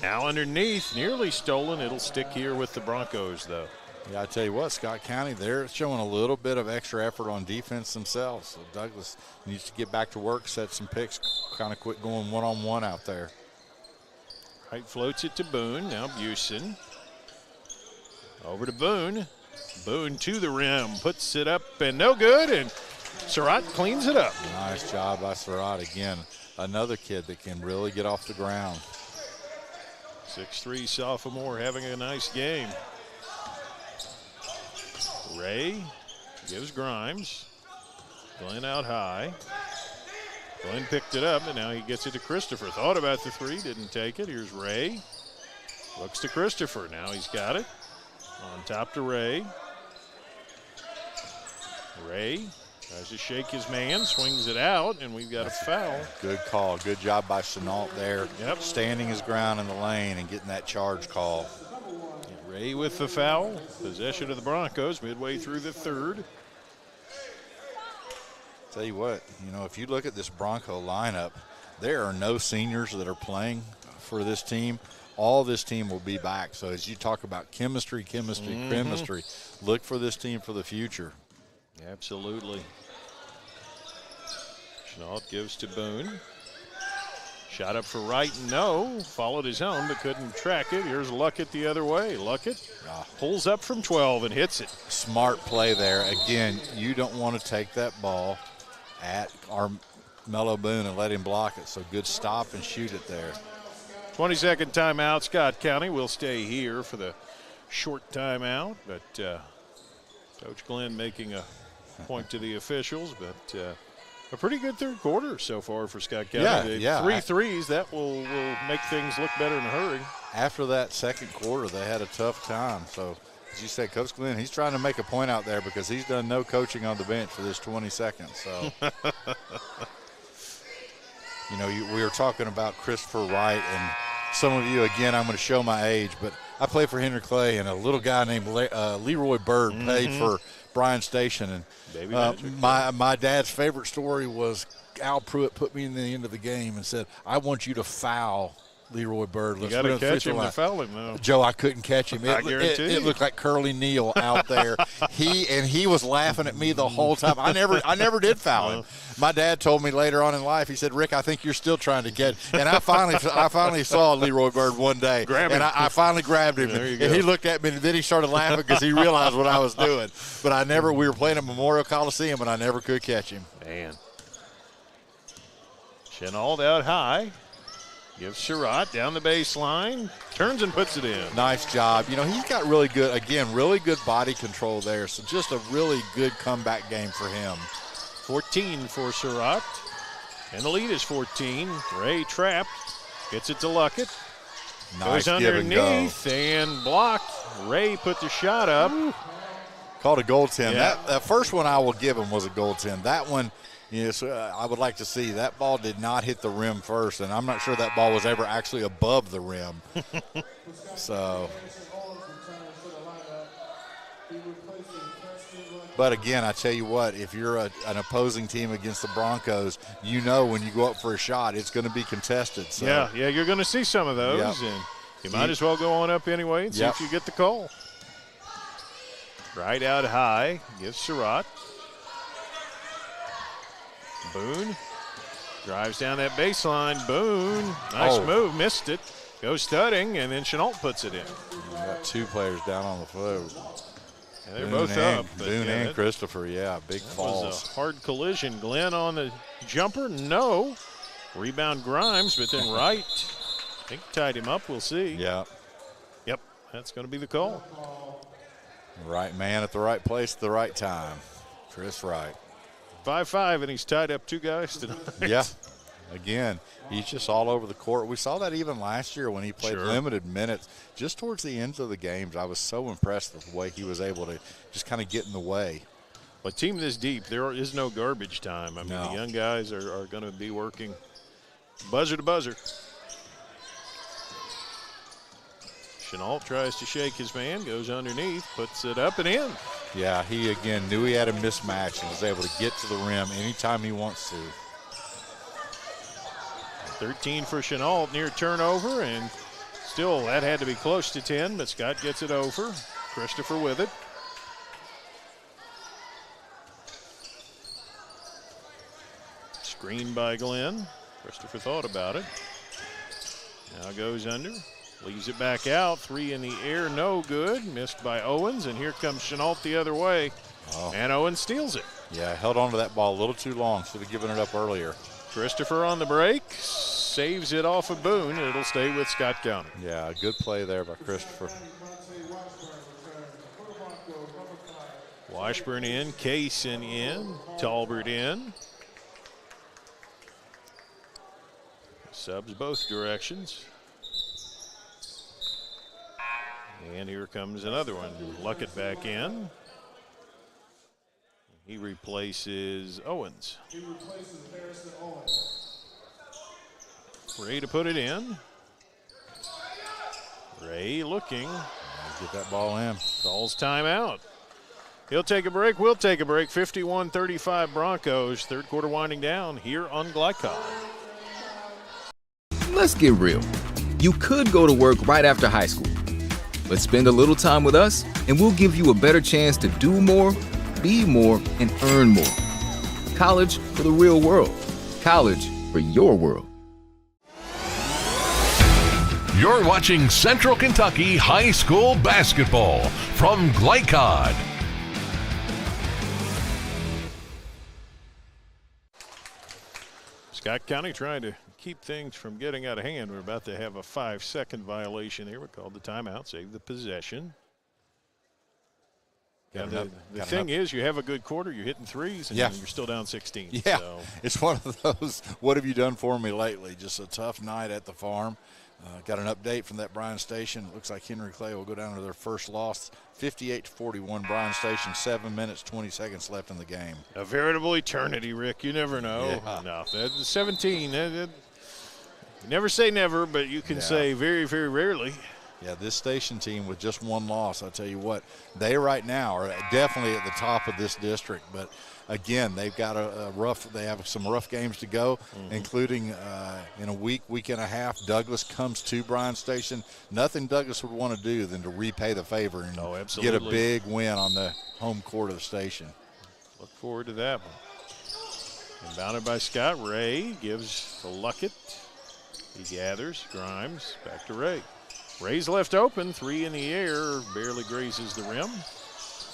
Now underneath, nearly stolen. It'll stick here with the Broncos, though.
Yeah, I tell you what, Scott County, they're showing a little bit of extra effort on defense themselves. So Douglas needs to get back to work, set some picks, kind of quit going one-on-one out there.
Wright floats it to Boone. Now Busen. Over to Boone. Boone to the rim. Puts it up and no good. And Surratt cleans it up.
Nice job by Surratt again. Another kid that can really get off the ground.
6'3" sophomore having a nice game. Ray gives Grimes. Glenn out high. Glenn picked it up, and now he gets it to Christopher. Thought about the three, didn't take it. Here's Ray. Looks to Christopher. Now he's got it. On top to Ray. Ray tries to shake his man, swings it out, and we've got a foul.
Good call. Good job by Chenault there.
Yep.
Standing his ground in the lane and getting that charge call.
Ray with the foul. Possession of the Broncos midway through the third.
Tell you what, if you look at this Bronco lineup, there are no seniors that are playing for this team. All this team will be back. So as you talk about chemistry, look for this team for the future.
Absolutely. Chenault gives to Boone. Shot up for Wright, no. Followed his own, but couldn't track it. Here's Luckett the other way. Luckett pulls up from 12 and hits it.
Smart play there. Again, you don't want to take that ball at Mello Boone and let him block it. So good stop and shoot it there.
20-second timeout. Scott County will stay here for the short timeout, but Coach Glenn making a point to the officials, but a pretty good third quarter so far for Scott County.
Yeah.
3 threes, that will make things look better in a hurry.
After that second quarter, they had a tough time. So, as you said, Coach Glenn, he's trying to make a point out there because he's done no coaching on the bench for this 20 seconds. So, we were talking about Christopher Wright, and some of you, again, I'm going to show my age, but I played for Henry Clay, and a little guy named Leroy Bird played for Bryan Station. And my dad's favorite story was Al Pruitt put me in the end of the game and said, I want you to foul Leroy Bird.
You got to catch him to foul him, though.
Joe, I couldn't catch him.
I guarantee
it looked like Curly Neal out there. He was laughing at me the whole time. I never did foul him. My dad told me later on in life, he said, Rick, I think you're still trying to get. And I finally saw Leroy Bird one day. I finally grabbed him. And he looked at me, and then he started laughing because he realized what I was doing. But we were playing at Memorial Coliseum, and I never could catch him.
Man. Chenault out high. Gives Surratt down the baseline, turns and puts it in.
Nice job. He's got really good body control there. So just a really good comeback game for him.
14 for Surratt. And the lead is 14. Ray trapped. Gets it to Luckett.
Nice
goes underneath and blocked. Ray put the shot up.
Called a goaltend.
Yeah.
That first one I will give him was a goaltend. That one, I would like to see. That ball did not hit the rim first, and I'm not sure that ball was ever actually above the rim. So. But again, I tell you what, if you're an opposing team against the Broncos, when you go up for a shot, it's going to be contested. So.
Yeah, you're going to see some of those, and you might as well go on up anyway and see if you get the call. Right out high, gives Surratt. Boone drives down that baseline. Boone, nice move, missed it. Goes studding, and then Chenault puts it in.
We got two players down on the floor.
They're both up.
Boone and Christopher, big falls.
Was a hard collision. Glenn on the jumper, no. Rebound Grimes, but then Wright, I think, tied him up. We'll see.
Yeah.
Yep, that's going to be the call.
Right man at the right place at the right time. Chris Wright.
5-5, and he's tied up 2 guys tonight.
Yeah. Again, he's just all over the court. We saw that even last year when he played limited minutes. Just towards the end of the games, I was so impressed with the way he was able to just kind of get in the way.
A team this deep, there is no garbage time. I mean, the young guys are going to be working buzzer to buzzer. Chenault tries to shake his man, goes underneath, puts it up and in.
Yeah, he, again, knew he had a mismatch and was able to get to the rim anytime he wants to.
13 for Chenault, near turnover, and still that had to be close to 10, but Scott gets it over. Christopher with it. Screen by Glenn. Christopher thought about it. Now goes under. Leaves it back out. 3 in the air, no good. Missed by Owens, and here comes Chenault the other way. And Owens steals it.
Yeah, held on to that ball a little too long. Should have given it up earlier.
Christopher on the break. Saves it off of Boone, and it'll stay with Scott County.
Yeah, good play there by Christopher.
Washburn in, Kaysen in, Talbert in. Subs both directions. And here comes another one. Luckett back in. He replaces Owens. Ray to put it in. Ray looking.
Get that ball in.
Calls timeout. He'll take a break. We'll take a break. 51-35 Broncos. Third quarter winding down here on Glycod.
Let's get real. You could go to work right after high school, but spend a little time with us and we'll give you a better chance to do more, be more, and earn more. College for the real world. College for your world.
You're watching Central Kentucky High School Basketball from Glycod.
Scott County trying to keep things from getting out of hand. We're about to have a 5-second violation here. We called the timeout, save the possession. And the thing is, you have a good quarter, you're hitting threes, and you're still down 16.
Yeah,
so.
It's one of those, what have you done for me lately? Just a tough night at the farm. Got an update from that Bryan Station. It looks like Henry Clay will go down to their first loss, 58-41. Bryan Station, 7 minutes, 20 seconds left in the game.
A veritable eternity, Rick. You never know.
Yeah.
No, 17. Never say never, but you can say very, very rarely.
Yeah, this Station team with just one loss, I'll tell you what, they right now are definitely at the top of this district. But again, they've got they have some rough games to go, including in a week and a half. Douglas comes to Bryan Station. Nothing Douglas would want to do than to repay the favor and get a big win on the home court of the Station.
Look forward to that one. Inbounded by Scott. Ray gives to Luckett. He gathers. Grimes back to Ray. Ray's left open, 3 in the air, barely grazes the rim.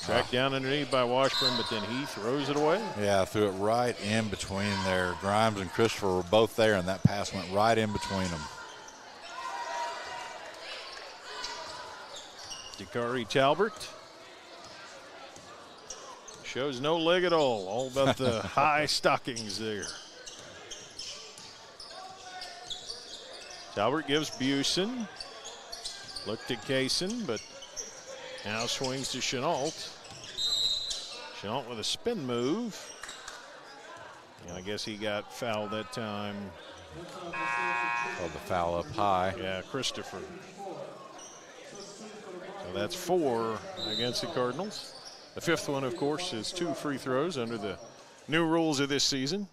Tracked down underneath by Washburn, but then he throws it away.
Yeah, threw it right in between there. Grimes and Christopher were both there, and that pass went right in between them.
Dakari Talbert shows no leg at all about the high stockings there. Talbert gives Busen. Looked at Kaysen, but now swings to Chenault. Chenault with a spin move. And I guess he got fouled that time.
Called the foul up high.
Yeah, Christopher. So that's 4 against the Cardinals. The 5th one, of course, is 2 free throws under the new rules of this season.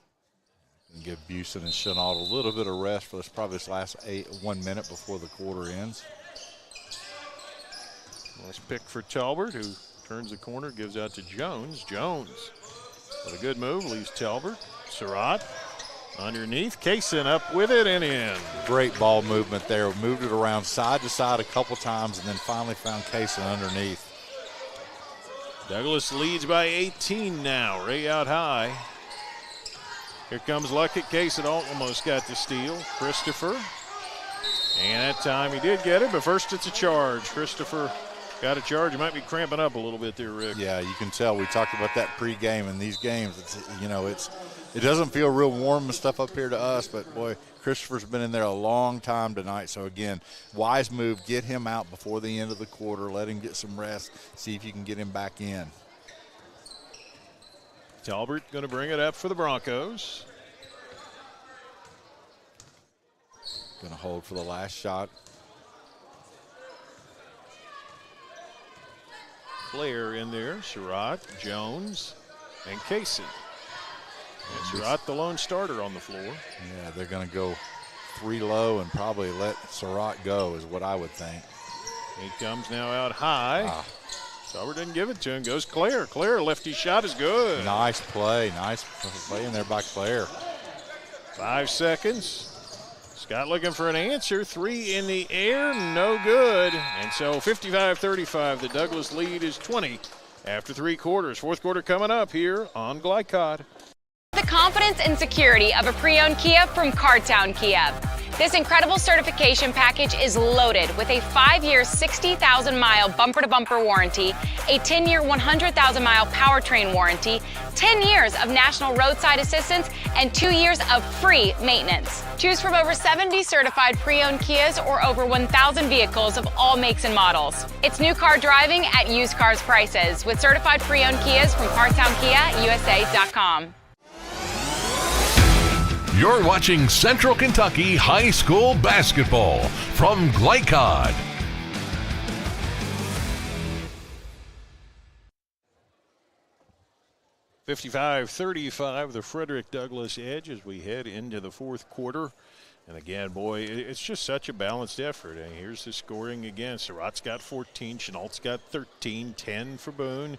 And give Busen and Chenault a little bit of rest for this last 1 minute before the quarter ends.
Nice pick for Talbert, who turns the corner, gives out to Jones. Jones with a good move, leaves Talbert. Surratt underneath. Kaysen up with it and in.
Great ball movement there. Moved it around side to side a couple times and then finally found Kaysen underneath.
Douglas leads by 18 now. Ray out high. Here comes Luckett. Kaysen almost got the steal. Christopher. And that time he did get it, but first it's a charge. Christopher got a charge. He might be cramping up a little bit there, Rick.
Yeah, you can tell. We talked about that pregame. In these games, it doesn't feel real warm and stuff up here to us, but boy, Christopher's been in there a long time tonight. So again, wise move. Get him out before the end of the quarter. Let him get some rest. See if you can get him back in.
Talbert going to bring it up for the Broncos.
Going to hold for the last shot.
Player in there, Surratt, Jones, and Kaysen. And Surratt, the lone starter on the floor.
Yeah, they're going to go 3 low and probably let Surratt go is what I would think.
He comes now out high. Talbert didn't give it to him. Goes Claire. Claire, lefty shot is good.
Nice play. Nice play in there by Claire.
5 seconds. Scott looking for an answer. 3 in the air, no good. And so 55-35, the Douglas lead is 20 after 3 quarters. Fourth quarter coming up here on Glycod.
The confidence and security of a pre-owned Kia from Cartown Kia. This incredible certification package is loaded with a 5-year, 60,000-mile bumper-to-bumper warranty, a 10-year, 100,000-mile powertrain warranty, 10 years of national roadside assistance, and 2 years of free maintenance. Choose from over 70 certified pre-owned Kias or over 1,000 vehicles of all makes and models. It's new car driving at used cars prices with certified pre-owned Kias from CartownKiaUSA.com.
You're watching Central Kentucky High School Basketball from Glycod.
(55-35) the Frederick Douglass edge as we head into the fourth quarter. And again, boy, it's just such a balanced effort. And here's the scoring again. Surratt's got 14, Chenault's got 13, 10 for Boone,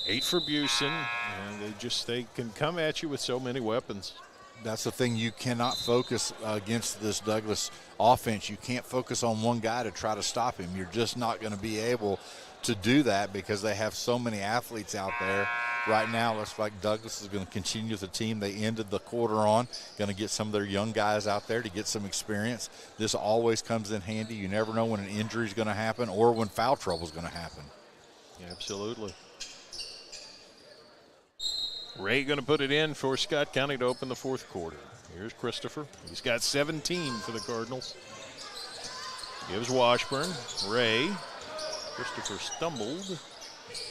8 for Busen. And they can come at you with so many weapons.
That's the thing. You cannot focus against this Douglas offense. You can't focus on one guy to try to stop him. You're just not going to be able to do that because they have so many athletes out there. Right now, looks like Douglas is going to continue with the team they ended the quarter on, going to get some of their young guys out there to get some experience. This always comes in handy. You never know when an injury is going to happen or when foul trouble is going to happen.
Yeah, absolutely. Ray going to put it in for Scott County to open the fourth quarter. Here's Christopher. He's got 17 for the Cardinals. Gives Washburn. Ray. Christopher stumbled.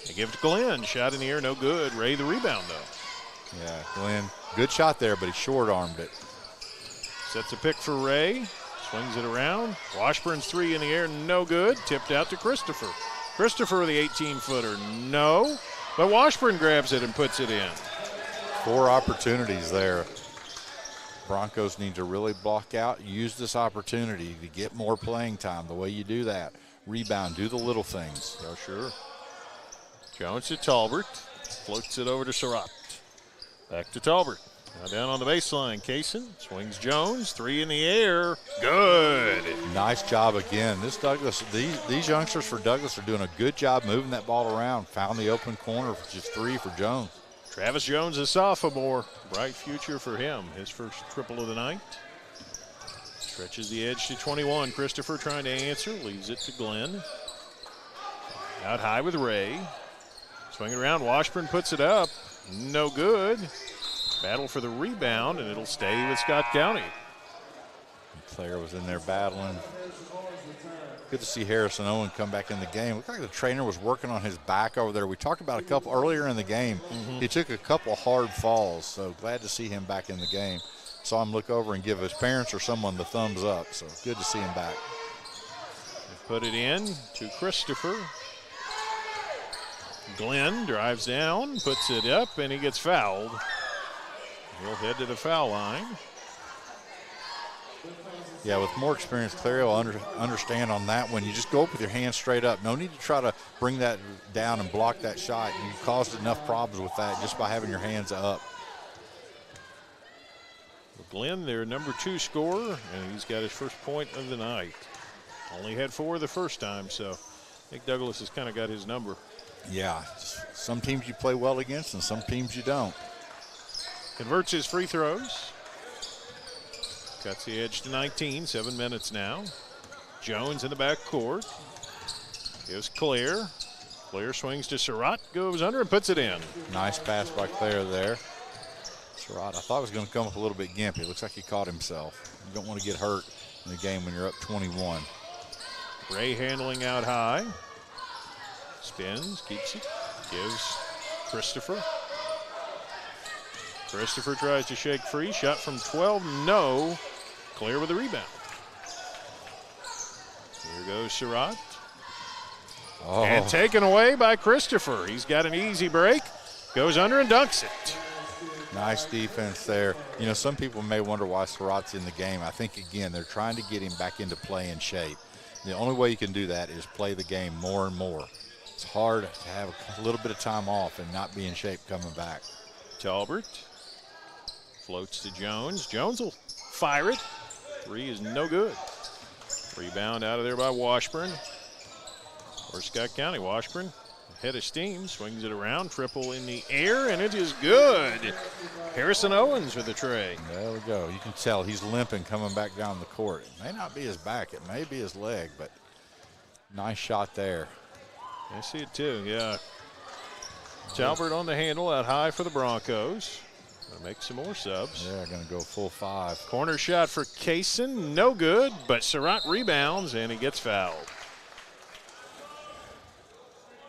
They give it to Glenn. Shot in the air, no good. Ray the rebound, though.
Yeah, Glenn, good shot there, but he short-armed it.
Sets a pick for Ray. Swings it around. Washburn's 3 in the air, no good. Tipped out to Christopher. Christopher, the 18-footer, no. But Washburn grabs it and puts it in.
4 opportunities there. Broncos need to really block out, use this opportunity to get more playing time. The way you do that, rebound, do the little things.
Oh, sure. Jones to Talbert, floats it over to Surratt. Back to Talbert. Now down on the baseline, Kaysen swings Jones, 3 in the air, good.
Nice job again. This Douglas, these youngsters for Douglas are doing a good job moving that ball around. Found the open corner, which is 3 for Jones.
Travis Jones, a sophomore, bright future for him. His first triple of the night. Stretches the edge to 21. Christopher trying to answer, leaves it to Glenn. Out high with Ray. Swing it around, Washburn puts it up, no good. Battle for the rebound, and it'll stay with Scott County.
Claire was in there battling. Good to see Harrison Owen come back in the game. Looked like the trainer was working on his back over there. We talked about a couple earlier in the game. He took a couple hard falls, so glad to see him back in the game. Saw him look over and give his parents or someone the thumbs up, so good to see him back.
They put it in to Christopher. Glenn drives down, puts it up, and he gets fouled. He'll head to the foul line.
Yeah, with more experience, Clary will understand on that one. You just go up with your hands straight up. No need to try to bring that down and block that shot. You caused enough problems with that just by having your hands up.
Glenn, their number 2 scorer, and he's got his first point of the night. Only had 4 the first time, so I think Douglas has kind of got his number.
Yeah, some teams you play well against and some teams you don't.
Converts his free throws. Cuts the edge to 19, 7 minutes now. Jones in the back court. Gives Claire. Claire swings to Surratt, goes under and puts it in.
Nice pass by Claire there. Surratt, I thought was going to come up a little bit gimpy. Looks like he caught himself. You don't want to get hurt in the game when you're up 21.
Ray handling out high. Spins, keeps it, gives Christopher. Christopher tries to shake free. Shot from 12, no. Claire with the rebound. Here goes Surratt.
Oh.
And taken away by Christopher. He's got an easy break. Goes under and dunks it.
Nice defense there. You know, some people may wonder why Surratt's in the game. I think, again, they're trying to get him back into playing shape. The only way you can do that is play the game more and more. It's hard to have a little bit of time off and not be in shape coming back.
Talbert floats to Jones. Jones will fire it. Three is no good. Rebound out of there by Washburn. Or Scott County. Washburn, head of steam, swings it around. Triple in the air, and it is good. Harrison Owens with the tray.
There we go. You can tell he's limping coming back down the court. It may not be his back. It may be his leg, but nice shot there.
I see it too, yeah. Talbert on the handle out high for the Broncos. Gonna make some more subs.
Yeah, gonna go full 5.
Corner shot for Kaysen, no good, but Surratt rebounds and he gets fouled.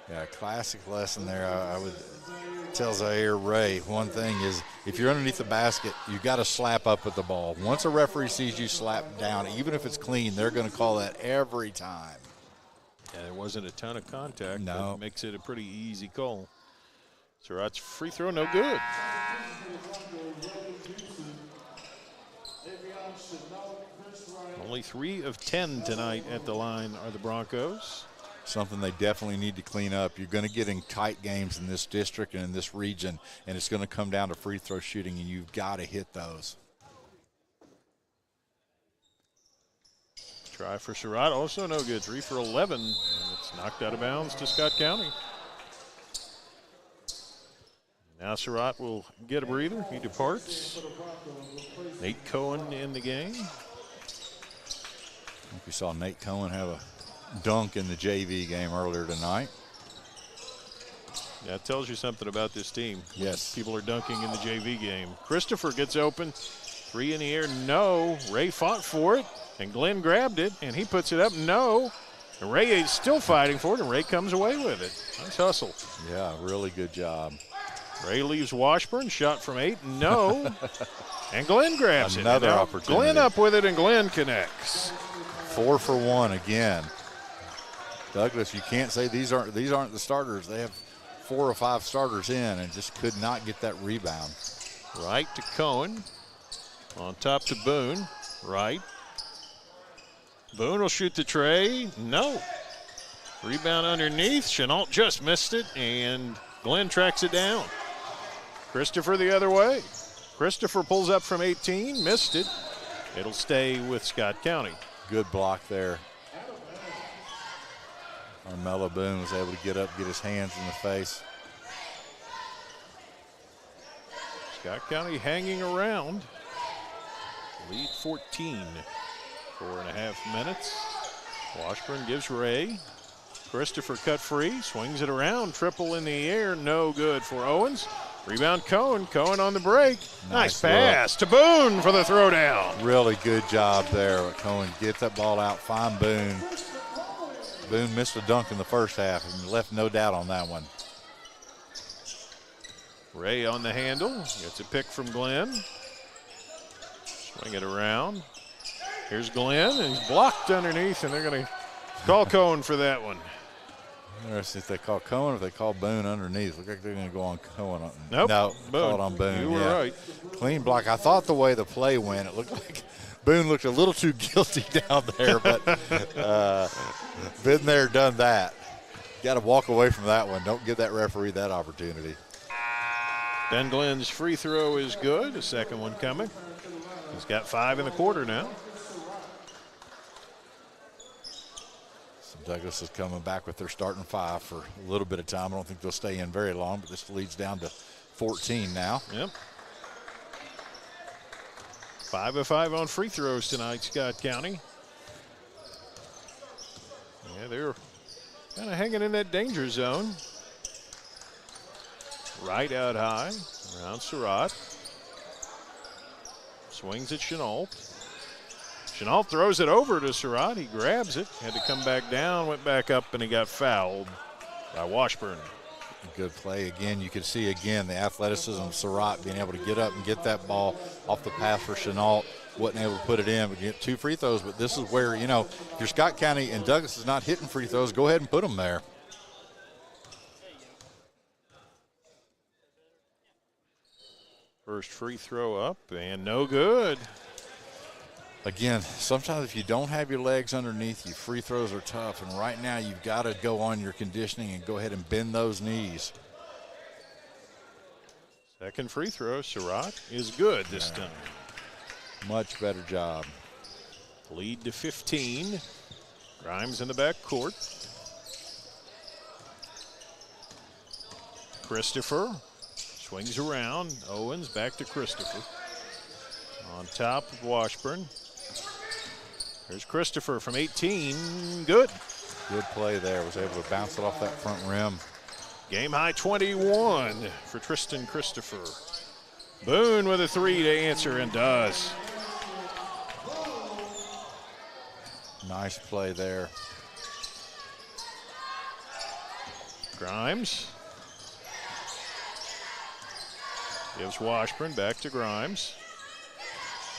Yeah, classic lesson there. I would tell Zaire Ray one thing is if you're underneath the basket, you got to slap up at the ball. Once a referee sees you slap down, even if it's clean, they're going to call that every time.
Yeah, there wasn't a ton of contact.
No.
That makes it a pretty easy call. Surratt's free throw, no good. Only 3 of 10 tonight at the line are the Broncos.
Something they definitely need to clean up. You're going to get in tight games in this district and in this region, and it's going to come down to free throw shooting, and you've got to hit those.
Try for Surratt, also no good. 3 for 11, and it's knocked out of bounds to Scott County. Now Surratt will get a breather. He departs. Nate Cohen in the game.
I think we saw Nate Cohen have a dunk in the JV game earlier tonight.
That tells you something about this team.
Yes.
People are dunking in the JV game. Christopher gets open. 3 in the air, no. Ray fought for it, and Glenn grabbed it, and he puts it up, no. And Ray is still fighting for it, and Ray comes away with it. Nice hustle.
Yeah, really good job.
Ray leaves Washburn, shot from 8, no. And Glenn grabs
Another
it. Now
opportunity.
Glenn up with it, and Glenn connects.
4 for 1 again. Douglas, you can't say these aren't the starters. They have 4 or 5 starters in and just could not get that rebound.
Right to Cohen. On top to Boone. Right. Boone will shoot the tray. No. Rebound underneath. Chenault just missed it, and Glenn tracks it down. Christopher the other way. Christopher pulls up from 18, missed it. It'll stay with Scott County.
Good block there. Armello Boone was able to get up, get his hands in the face.
Scott County hanging around. Lead 14. 4.5 minutes. Washburn gives Ray. Christopher cut free, swings it around, triple in the air, no good for Owens. Rebound Cohen, Cohen on the break. Nice pass to Boone for the throwdown.
Really good job there. Cohen gets that ball out, find Boone. Boone missed a dunk in the first half and left no doubt on that one.
Ray on the handle, gets a pick from Glenn. Swing it around. Here's Glenn, and he's blocked underneath, and they're going to call Cohen for that one.
Interesting if they call Cohen or if they call Boone underneath. Look like they're going to go on Cohen.
Nope.
No,
Boone.
call it on Boone.
You were right.
Clean block. I thought the way the play went, it looked like Boone looked a little too guilty down there, but been there, done that. Got to walk away from that one. Don't give that referee that opportunity.
Ben Glenn's free throw is good. A second one coming. He's got 5 in the quarter now.
Some Douglas is coming back with their starting 5 for a little bit of time. I don't think they'll stay in very long, but this leads down to 14 now.
Yep. 5 of 5 on free throws tonight, Scott County. Yeah, they're kind of hanging in that danger zone. Right out high, around Surratt. Swings at Chenault. Chenault throws it over to Surratt. He grabs it, had to come back down, went back up, and he got fouled by Washburn.
Good play again. You can see again the athleticism of Surratt being able to get up and get that ball off the path for Chenault. Wasn't able to put it in, but get 2 free throws. But this is where, you know, if you're Scott County and Douglas is not hitting free throws, go ahead and put them there.
First free throw up and no good.
Again, sometimes if you don't have your legs underneath you, free throws are tough. And right now you've got to go on your conditioning and go ahead and bend those knees.
Second free throw, Surratt is good this time.
Much better job.
Lead to 15. Grimes in the back court. Christopher swings around. Owens back to Christopher. On top of Washburn. There's Christopher from 18. Good.
Good play there. Was able to bounce it off that front rim.
Game high 21 for Tristan Christopher. Boone with a 3 to answer and does.
Nice play there.
Grimes. Gives Washburn back to Grimes.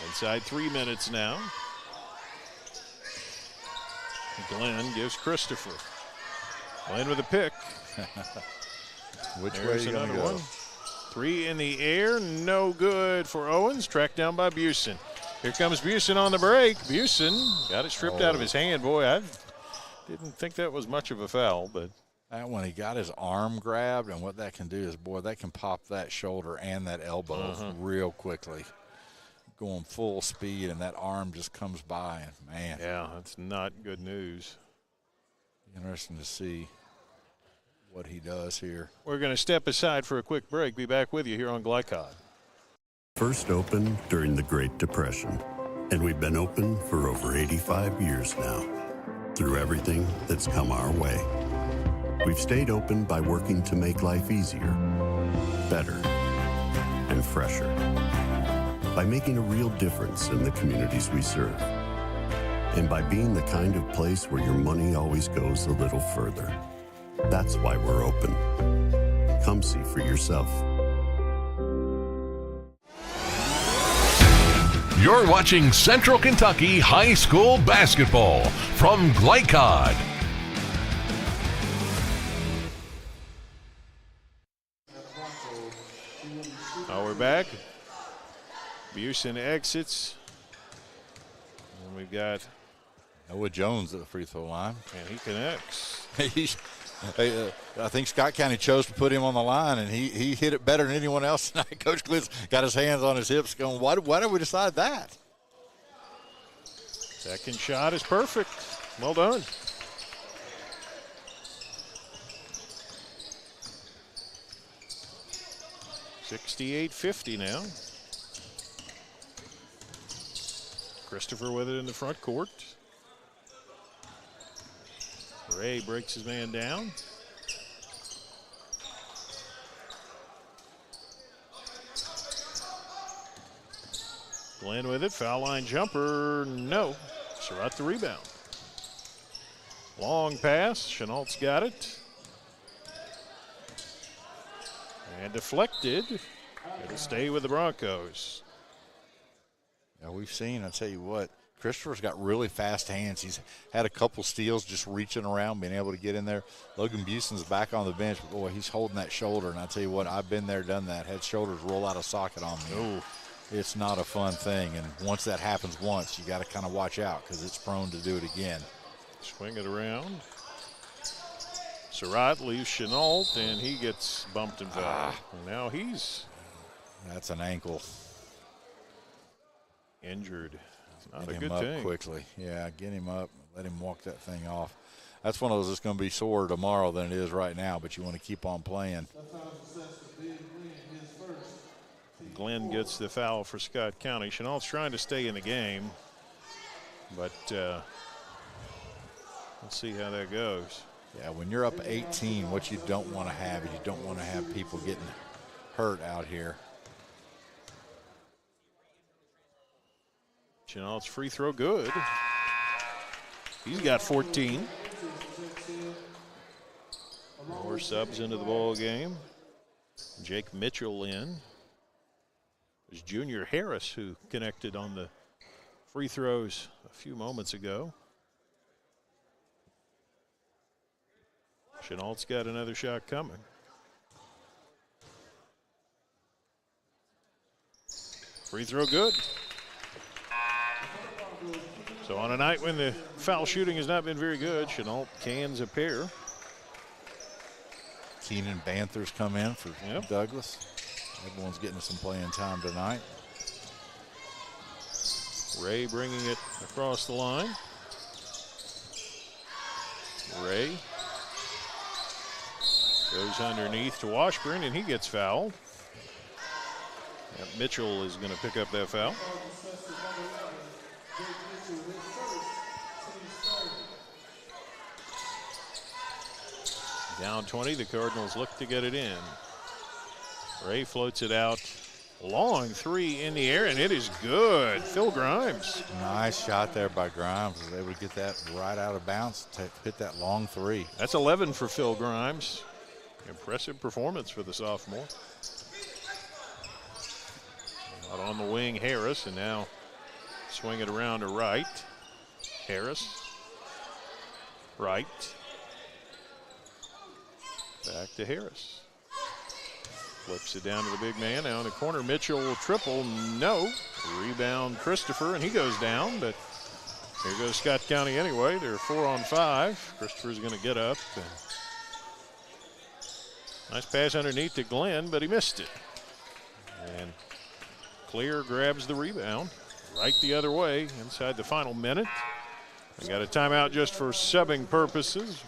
Inside 3 minutes now. Glenn gives Christopher. Glenn with a pick.
Which way
There's
are you going to
another
go?
one. 3 in the air, no good for Owens. Tracked down by Busen. Here comes Busen on the break. Busen got it stripped out of his hand. Boy, I didn't think that was much of a foul, but
that one, he got his arm grabbed, and what that can do is, boy, that can pop that shoulder and that elbow real quickly. Going full speed, and that arm just comes by, and man.
Yeah, that's not good news.
Interesting to see what he does here.
We're going to step aside for a quick break. Be back with you here on Glycod.
First opened during the Great Depression, and we've been open for over 85 years now. Through everything that's come our way, we've stayed open by working to make life easier, better, and fresher. By making a real difference in the communities we serve. And by being the kind of place where your money always goes a little further. That's why we're open. Come see for yourself.
You're watching Central Kentucky High School Basketball from Glycod.
Now we're back. Busen exits. And we've got
Noah Jones at the free throw line.
And he connects.
I think Scott County chose to put him on the line, and he hit it better than anyone else tonight. Coach Glitz got his hands on his hips going, why did we decide that?
Second shot is perfect. Well done. $68-50 now. Christopher with it in the front court. Ray breaks his man down. Glenn with it, foul line jumper, no. Surratt the rebound. Long pass, Chenault's got it. And deflected. It'll stay with the Broncos.
Yeah, we've seen, I tell you what, Christopher's got really fast hands. He's had a couple steals just reaching around, being able to get in there. Logan Busen's back on the bench, but boy, he's holding that shoulder. And I tell you what, I've been there, done that. Had shoulders roll out of socket on me.
Oh.
It's not a fun thing. And once that happens once, you got to kind of watch out because it's prone to do it again.
Swing it around. Surratt leaves Chenault, and he gets bumped and fouled. Now
that's an ankle.
Injured. Not
Get
a
him
good
up
thing.
quickly. Yeah, get him up. Let him walk that thing off. That's one of those that's going to be sore tomorrow than it is right now, but you want to keep on playing.
Glenn gets the foul for Scott County. Chenault's trying to stay in the game, but let's see how that goes.
Yeah, when you're up 18, what you don't want to have is you don't want to have people getting hurt out here.
Chenault's free throw good. He's got 14. More subs into the ball game. Jake Mitchell in. It was Junior Harris who connected on the free throws a few moments ago. Chenault's got another shot coming. Free throw good. So on a night when the foul shooting has not been very good, Chenault cans a pair.
Keenan Banthers come in for Douglas. Everyone's getting some playing time tonight.
Ray bringing it across the line. Ray goes underneath to Washburn, and he gets fouled. Mitchell is going to pick up that foul. Down 20, the Cardinals look to get it in. Ray floats it out. Long three in the air, and it is good. Phil Grimes.
Nice shot there by Grimes. Was able to get that right out of bounds to hit that long three.
That's 11 for Phil Grimes. Impressive performance for the sophomore. Out on the wing, Harris, and now swing it around to right. Harris. Right. Back to Harris. Flips it down to the big man. Now in the corner, Mitchell triple. No. Rebound Christopher, and he goes down, but here goes Scott County anyway. They're 4 on 5. Christopher's going to get up. Nice pass underneath to Glenn, but he missed it. And Clear grabs the rebound. Right the other way inside the final minute. They got a timeout just for subbing purposes.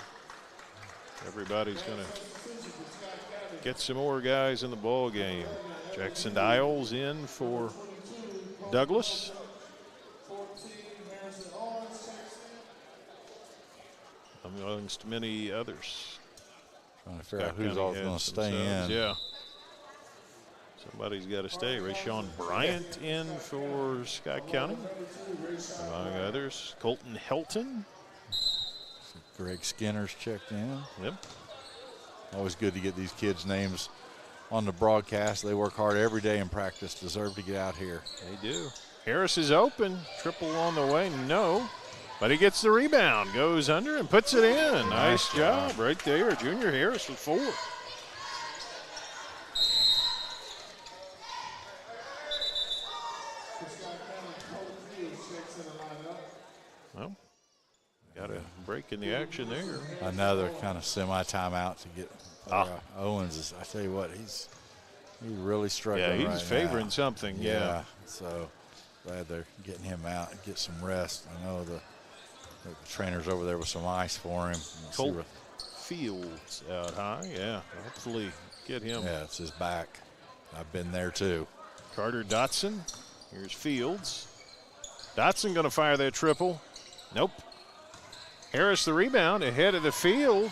Everybody's going to get some more guys in the ball game. Jackson Dials in for Douglas. Amongst many others.
Trying to figure out who's all going to stay in.
Yeah. Somebody's got to stay. Rayshawn Bryant in for Scott County. Among others, Colton Helton.
Greg Skinner's checked in.
Yep.
Always good to get these kids' names on the broadcast. They work hard every day in practice, deserve to get out here.
They do. Harris is open. Triple on the way, no. But he gets the rebound, goes under and puts it in. Nice job right there. Junior Harris with 4. Well, got a break in the action there.
Another kind of semi-timeout to get Owens. I tell you what, he's really struggling.
Yeah, he's favoring something. Yeah.
So glad they're getting him out and get some rest. I know the trainer's over there with some ice for him.
Colt Fields out high. Yeah, hopefully get him.
Yeah, it's his back. I've been there too.
Carter Dotson. Here's Fields. Dotson going to fire that triple. Nope. Harris the rebound ahead of the field.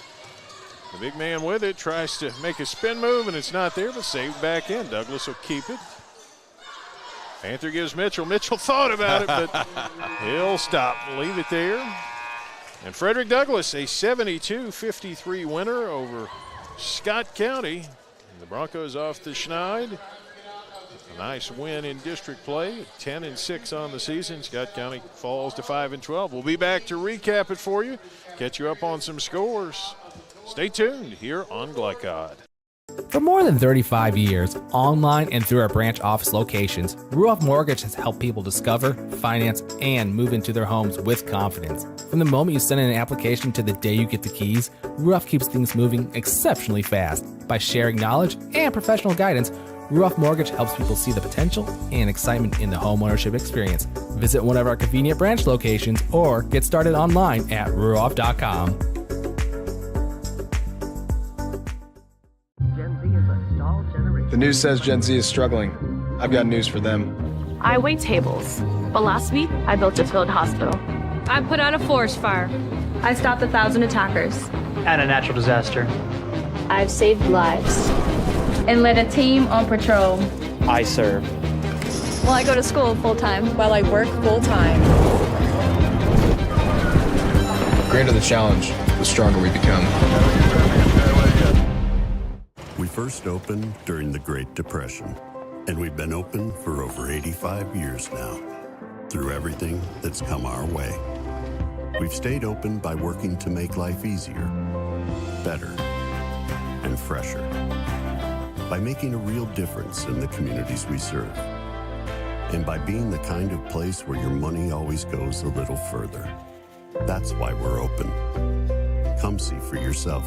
The big man with it tries to make a spin move, and it's not there, but saved back in. Douglas will keep it. Panther gives Mitchell. Mitchell thought about it, but he'll stop and leave it there. And Frederick Douglass, a 72-53 winner over Scott County. And the Broncos off the schneid. A nice win in district play, 10-6 on the season. Scott County falls to 5-12. We'll be back to recap it for you, catch you up on some scores. Stay tuned here on Glycod.
For more than 35 years, online and through our branch office locations, Ruoff Mortgage has helped people discover, finance, and move into their homes with confidence. From the moment you send in an application to the day you get the keys, Ruoff keeps things moving exceptionally fast. By sharing knowledge and professional guidance, Ruoff Mortgage helps people see the potential and excitement in the homeownership experience. Visit one of our convenient branch locations or get started online at ruoff.com.
Gen Z is a stall generation.
The news says Gen Z is struggling. I've got news for them.
I wait tables. But last week, I built a field hospital.
I put out a forest fire.
I stopped 1,000 attackers.
And a natural disaster.
I've saved lives.
And led a team on patrol.
I serve.
Well, I go to school full-time.
While I work full-time.
The greater the challenge, the stronger we become.
We first opened during the Great Depression, and we've been open for over 85 years now. Through everything that's come our way, we've stayed open by working to make life easier, better, and fresher. By making a real difference in the communities we serve. And by being the kind of place where your money always goes a little further. That's why we're open. Come see for yourself.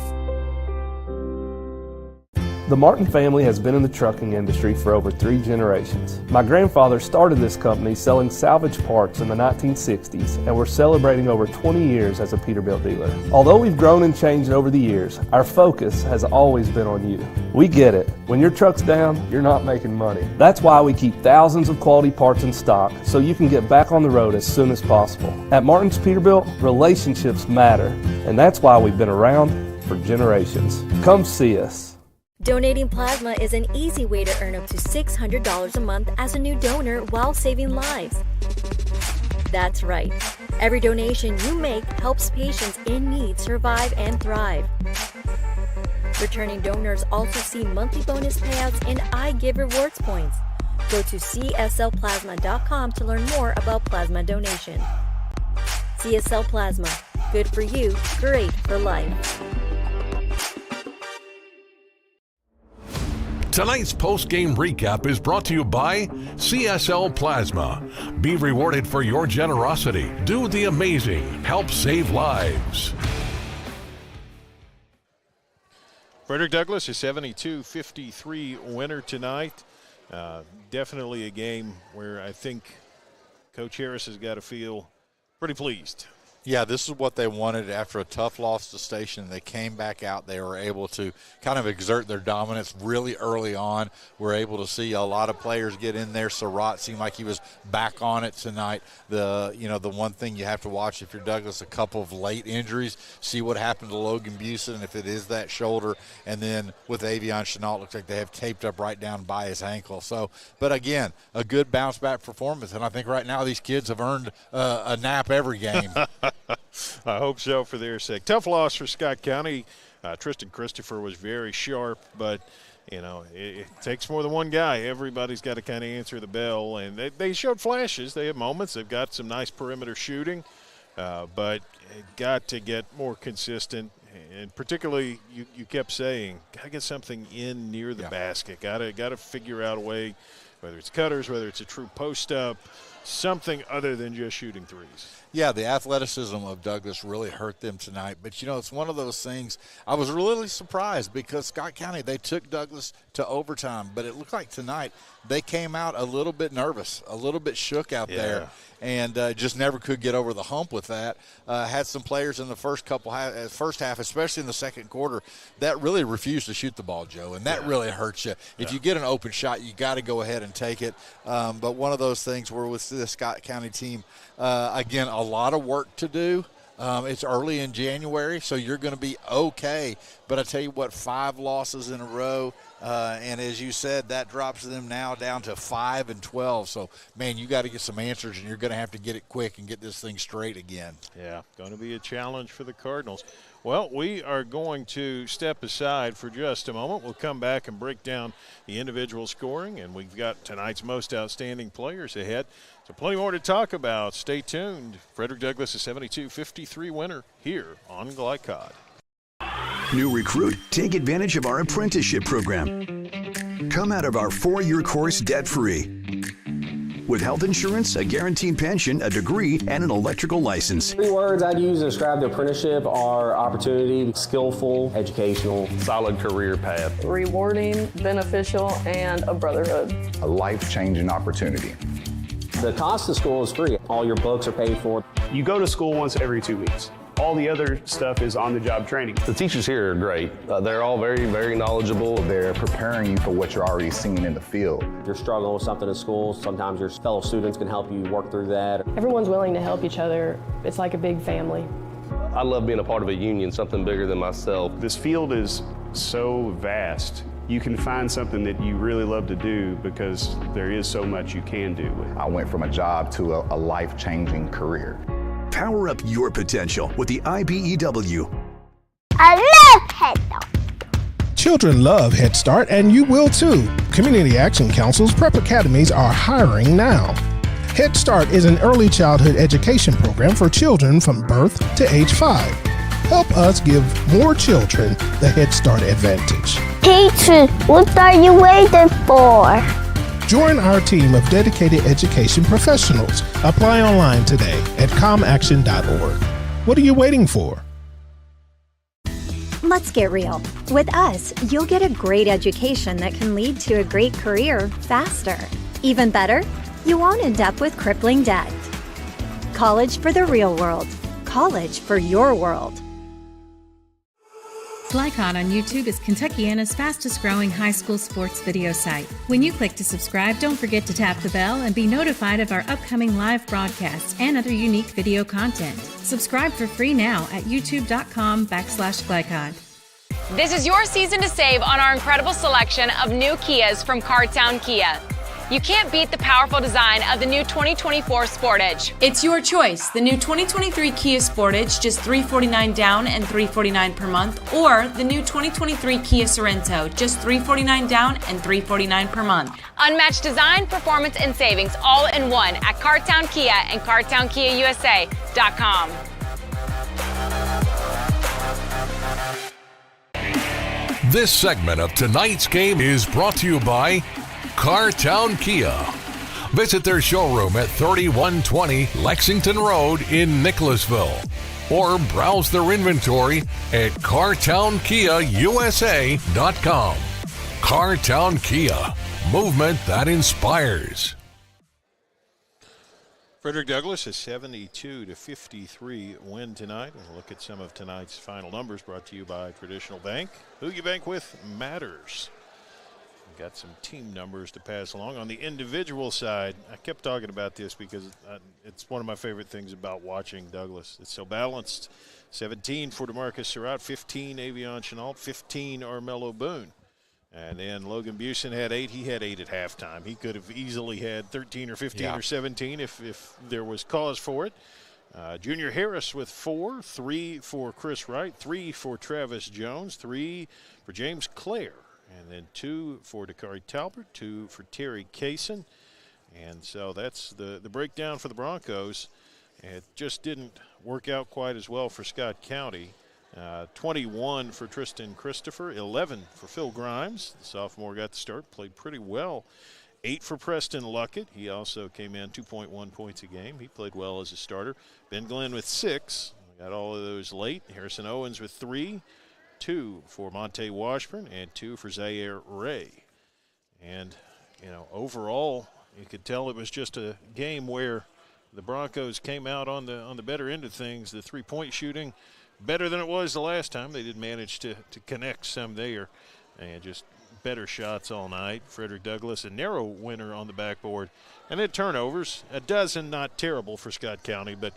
The Martin family has been in the trucking industry for over 3 generations. My grandfather started this company selling salvage parts in the 1960s, and we're celebrating over 20 years as a Peterbilt dealer. Although we've grown and changed over the years, our focus has always been on you. We get it. When your truck's down, you're not making money. That's why we keep thousands of quality parts in stock so you can get back on the road as soon as possible. At Martin's Peterbilt, relationships matter, and that's why we've been around for generations. Come see us.
Donating plasma is an easy way to earn up to $600 a month as a new donor while saving lives. That's right. Every donation you make helps patients in need survive and thrive. Returning donors also see monthly bonus payouts and I Give rewards points. Go to cslplasma.com to learn more about plasma donation. CSL Plasma. Good for you, great for life.
Tonight's post-game recap is brought to you by CSL Plasma. Be rewarded for your generosity. Do the amazing. Help save lives.
Frederick Douglass, a 72-53 winner tonight. Definitely a game where I think Coach Harris has got to feel pretty pleased.
Yeah, this is what they wanted after a tough loss to Station. They came back out. They were able to kind of exert their dominance really early on. We're able to see a lot of players get in there. Surratt seemed like he was back on it tonight. The one thing you have to watch if you're Douglas, a couple of late injuries, see what happened to Logan Busen if it is that shoulder. And then with Avion Chenault, it looks like they have taped up right down by his ankle. So, but again, a good bounce back performance. And I think right now these kids have earned a nap every game.
I hope so for their sake. Tough loss for Scott County. Tristan Christopher was very sharp, but, it takes more than one guy. Everybody's got to kind of answer the bell, and they showed flashes. They have moments. They've got some nice perimeter shooting, but got to get more consistent. And particularly, you kept saying, got to get something in near the basket. Got to figure out a way, whether it's cutters, whether it's a true post-up, something other than just shooting threes.
Yeah, the athleticism of Douglas really hurt them tonight. But, it's one of those things. I was really surprised because Scott County, they took Douglas to overtime. But it looked like tonight they came out a little bit nervous, a little bit shook out there, and just never could get over the hump with that. Had some players in the first half, especially in the second quarter, that really refused to shoot the ball, Joe, and that really hurts you. If you get an open shot, you got to go ahead and take it. But one of those things where with the Scott County team, again, a lot of work to do. It's early in January, so you're going to be okay. But I tell you what, 5 losses in a row, and as you said, that drops them now down to 5-12. So, man, you got to get some answers, and you're going to have to get it quick and get this thing straight again. Yeah,
going to be a challenge for the Cardinals. Well, we are going to step aside for just a moment. We'll come back and break down the individual scoring, and we've got tonight's most outstanding players ahead. So plenty more to talk about. Stay tuned. Frederick Douglass, a 72-53 winner here on Glycod.
New recruit, take advantage of our apprenticeship program. Come out of our 4-year course debt-free. with health insurance, a guaranteed pension, a degree, and an electrical license.
3 words I'd use to describe the apprenticeship are opportunity, skillful, educational,
solid career path,
rewarding, beneficial, and a brotherhood.
A life-changing opportunity.
The cost of school is free. All your books are paid for.
You go to school once every 2 weeks. All the other stuff is on-the-job training.
The teachers here are great. They're all very, very knowledgeable.
They're preparing you for what you're already seeing in the field.
If you're struggling with something at school, sometimes your fellow students can help you work through that.
Everyone's willing to help each other. It's like a big family.
I love being a part of a union, something bigger than myself.
This field is so vast. You can find something that you really love to do because there is so much you can do.
I went from a job to a life-changing career.
Power up your potential with the IBEW.
I love Head Start.
Children love Head Start, and you will too. Community Action Council's prep academies are hiring now. Head Start is an early childhood education program for children from birth to age 5. Help us give more children the Head Start advantage.
Teacher, what are you waiting for?
Join our team of dedicated education professionals. Apply online today at comaction.org. What are you waiting for?
Let's get real. With us, you'll get a great education that can lead to a great career faster. Even better, you won't end up with crippling debt. College for the real world. College for your world.
Glycod on YouTube is Kentuckiana's fastest growing high school sports video site. When you click to subscribe, don't forget to tap the bell and be notified of our upcoming live broadcasts and other unique video content. Subscribe for free now at youtube.com/Glycod.
This is your season to save on our incredible selection of new Kias from Cardtown Kia. You can't beat the powerful design of the new 2024 Sportage.
It's your choice. The new 2023 Kia Sportage, just $349 down and $349 per month, or the new 2023 Kia Sorento, just $349 down and $349 per month.
Unmatched design, performance, and savings all in one at Cardtown Kia and CardtownKiaUSA.com.
This segment of tonight's game is brought to you by Cardtown Kia. Visit their showroom at 3120 Lexington Road in Nicholasville, or browse their inventory at CardtownKiaUSA.com. Cardtown Kia, movement that inspires.
Frederick Douglass, a 72-53 win tonight. We'll look at some of tonight's final numbers brought to you by Traditional Bank. Who you bank with matters. Got some team numbers to pass along. On the individual side, I kept talking about this because it's one of my favorite things about watching Douglas. It's so balanced. 17 for DeMarcus Surratt, 15 Avion Chenault, 15 Armello Boone. And then Logan Busen had 8. He had 8 at halftime. He could have easily had 13 or 15 or 17 if there was cause for it. Junior Harris with 4, 3 for Chris Wright, 3 for Travis Jones, 3 for James Clare. And then 2 for Dakari Talbert, 2 for Terry Kaysen. And so that's the breakdown for the Broncos. It just didn't work out quite as well for Scott County. 21 for Tristan Christopher, 11 for Phil Grimes. The sophomore got the start, played pretty well. 8 for Preston Luckett. He also came in 2.1 points a game. He played well as a starter. Ben Glenn with 6. Got all of those late. Harrison Owens with 3. 2 for Monte Washburn and 2 for Zaire Ray. And, overall, you could tell it was just a game where the Broncos came out on the better end of things. The three-point shooting better than it was the last time. They did manage to connect some there, and just better shots all night. Frederick Douglass, a narrow winner on the backboard. And then turnovers, a dozen, not terrible for Scott County, but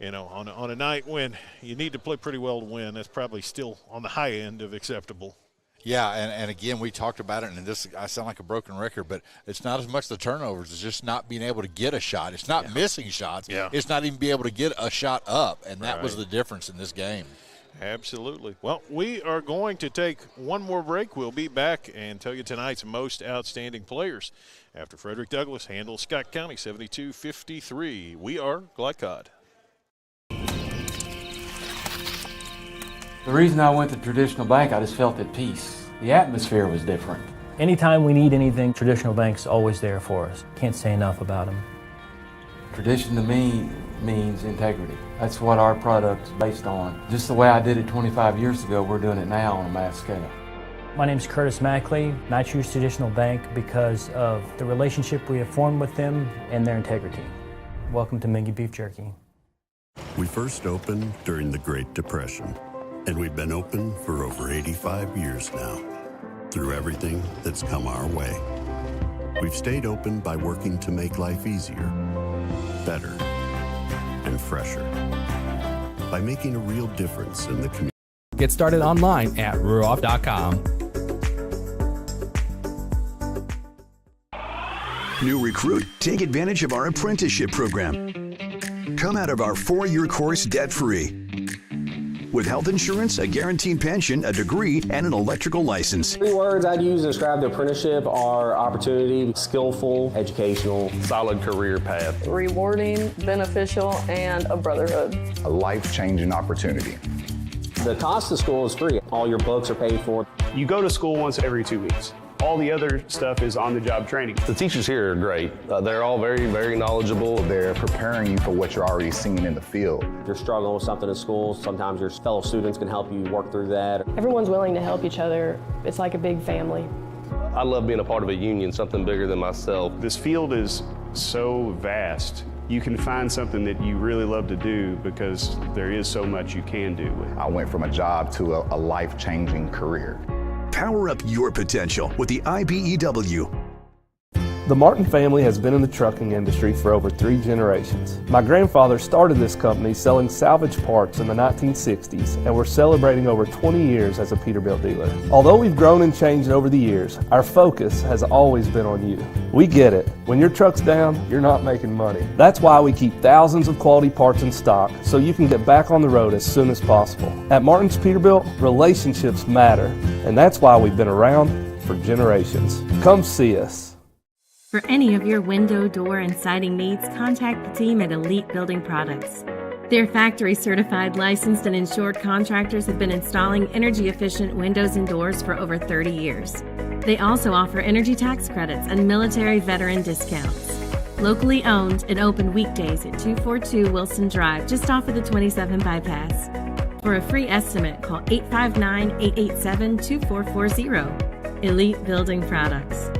on a night when you need to play pretty well to win, that's probably still on the high end of acceptable.
Yeah, and again, we talked about it, and I sound like a broken record, but it's not as much the turnovers. It's just not being able to get a shot. It's not missing shots.
Yeah.
It's not even being able to get a shot up, and that was the difference in this game.
Absolutely. Well, we are going to take one more break. We'll be back and tell you tonight's most outstanding players after Frederick Douglass handles Scott County 72-53. We are Glycod.
The reason I went to Traditional Bank, I just felt at peace. The atmosphere was different.
Anytime we need anything, Traditional Bank's always there for us. Can't say enough about them.
Tradition to me means integrity. That's what our product is based on. Just the way I did it 25 years ago, we're doing it now on a mass scale.
My name's Curtis Mackley, and I choose Traditional Bank because of the relationship we have formed with them and their integrity. Welcome to Mingy Beef Jerky.
We first opened during the Great Depression, and we've been open for over 85 years now. Through everything that's come our way, we've stayed open by working to make life easier, better, and fresher. By making a real difference in the community.
Get started online at ruoff.com.
New recruit, take advantage of our apprenticeship program. Come out of our 4-year course debt-free. With health insurance, a guaranteed pension, a degree, and an electrical license.
3 words I'd use to describe the apprenticeship are opportunity, skillful, educational,
solid career path,
rewarding, beneficial, and a brotherhood.
A life-changing opportunity.
The cost of school is free. All your books are paid for.
You go to school once every 2 weeks. All the other stuff is on-the-job training.
The teachers here are great. They're all very, very knowledgeable.
They're preparing you for what you're already seeing in the field.
If you're struggling with something in school, sometimes your fellow students can help you work through that.
Everyone's willing to help each other. It's like a big family.
I love being a part of a union, something bigger than myself.
This field is so vast. You can find something that you really love to do because there is so much you can do with it.
I went from a job to a life-changing career.
Power up your potential with the IBEW.
The Martin family has been in the trucking industry for over 3 generations. My grandfather started this company selling salvage parts in the 1960s, and we're celebrating over 20 years as a Peterbilt dealer. Although we've grown and changed over the years, our focus has always been on you. We get it. When your truck's down, you're not making money. That's why we keep thousands of quality parts in stock so you can get back on the road as soon as possible. At Martin's Peterbilt, relationships matter, and that's why we've been around for generations. Come see us.
For any of your window, door, and siding needs, contact the team at Elite Building Products. Their factory-certified, licensed, and insured contractors have been installing energy-efficient windows and doors for over 30 years. They also offer energy tax credits and military veteran discounts. Locally owned and open weekdays at 242 Wilson Drive, just off of the 27 bypass. For a free estimate, call 859-887-2440. Elite Building Products.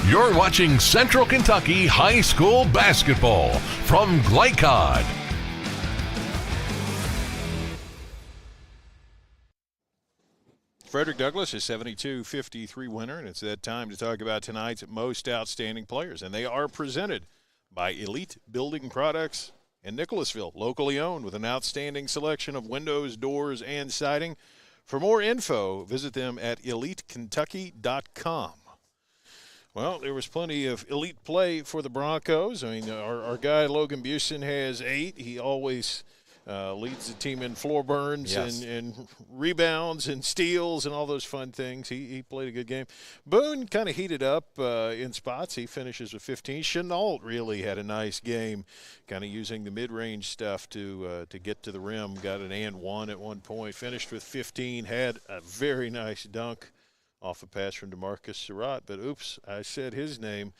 You're watching Central Kentucky High School Basketball from Glycod.
Frederick Douglass is 72-53 winner, and it's that time to talk about tonight's most outstanding players. And they are presented by Elite Building Products in Nicholasville, locally owned, with an outstanding selection of windows, doors, and siding. For more info, visit them at elitekentucky.com. Well, there was plenty of elite play for the Broncos. I mean, our guy Logan Busen has 8. He always leads the team in floor burns,
yes,
and rebounds and steals and all those fun things. He played a good game. Boone kind of heated up in spots. He finishes with 15. Chenault really had a nice game, kind of using the mid-range stuff to get to the rim. Got an and one at one point. Finished with 15. Had a very nice dunk off a pass from DeMarcus Surratt, but oops, I said his name.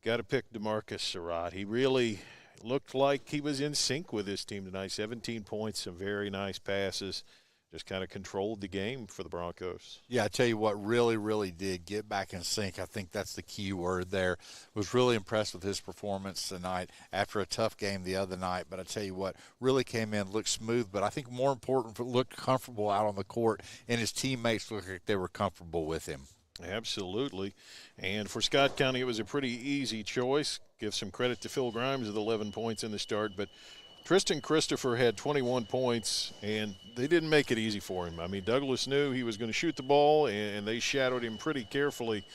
Got to pick DeMarcus Surratt. He really looked like he was in sync with his team tonight. 17 points, some very nice passes. Just kind of controlled the game for the Broncos.
Yeah, I tell you what, really did get back in sync. I think that's the key word there. Was really impressed with his performance tonight after a tough game the other night. But I tell you what, really came in, looked smooth, but I think more important, looked comfortable out on the court, and his teammates looked like they were comfortable with him.
Absolutely. And for Scott County, it was a pretty easy choice. Give some credit to Phil Grimes with 11 points in the start, but Tristan Christopher had 21 points, and they didn't make it easy for him. I mean, Douglas knew he was going to shoot the ball, and they shadowed him pretty carefully.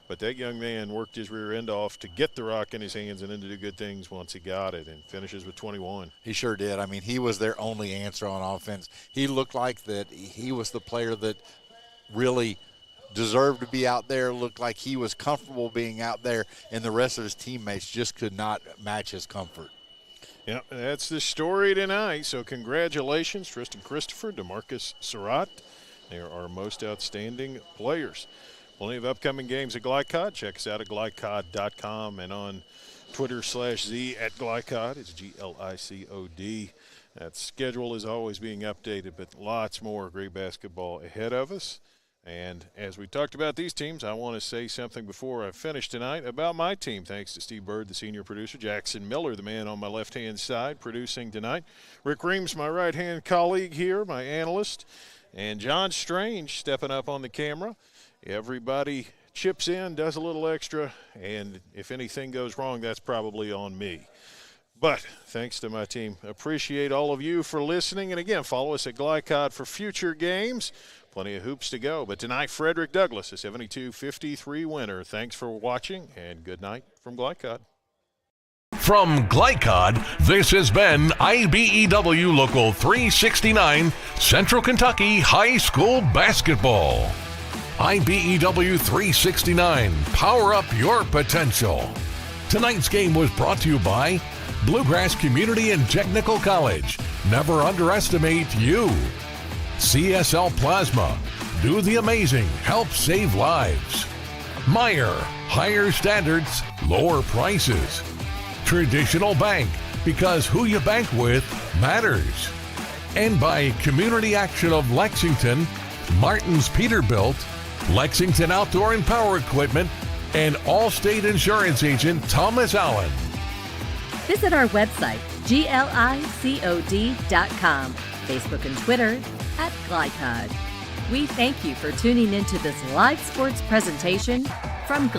But that young man worked his rear end off to get the rock in his hands and then to do good things once he got it, and finishes with 21.
He sure did. I mean, he was their only answer on offense. He looked like that he was the player that really deserved to be out there, looked like he was comfortable being out there, and the rest of his teammates just could not match his comfort.
Yeah, that's the story tonight. So congratulations, Tristan Christopher, DeMarcus Surratt, They're our most outstanding players. Plenty of upcoming games at Glycod. Check us out at glycod.com and on Twitter/Z at Glycod. It's GLICOD. That schedule is always being updated, but lots more great basketball ahead of us. And as we talked about these teams, I want to say something before I finish tonight about my team. Thanks to Steve Bird, the senior producer, Jackson Miller, the man on my left-hand side, producing tonight. Rick Reams, my right-hand colleague here, my analyst. And John Strange stepping up on the camera. Everybody chips in, does a little extra, and if anything goes wrong, that's probably on me. But thanks to my team. Appreciate all of you for listening. And again, follow us at Glycod for future games. Plenty of hoops to go. But tonight, Frederick Douglass, a 72-53 winner. Thanks for watching, and good night from Glycod.
From Glycod, this has been IBEW Local 369, Central Kentucky High School Basketball. IBEW 369, power up your potential. Tonight's game was brought to you by Bluegrass Community and Technical College. Never underestimate you. CSL Plasma. Do the amazing. Help save lives. Meyer. Higher standards, lower prices. Traditional Bank. Because who you bank with matters. And by Community Action of Lexington, Martin's Peterbilt, Lexington Outdoor and Power Equipment, and Allstate Insurance Agent Thomas Allen.
Visit our website, glicod.com, Facebook and Twitter @Glycod. We thank you for tuning into this live sports presentation from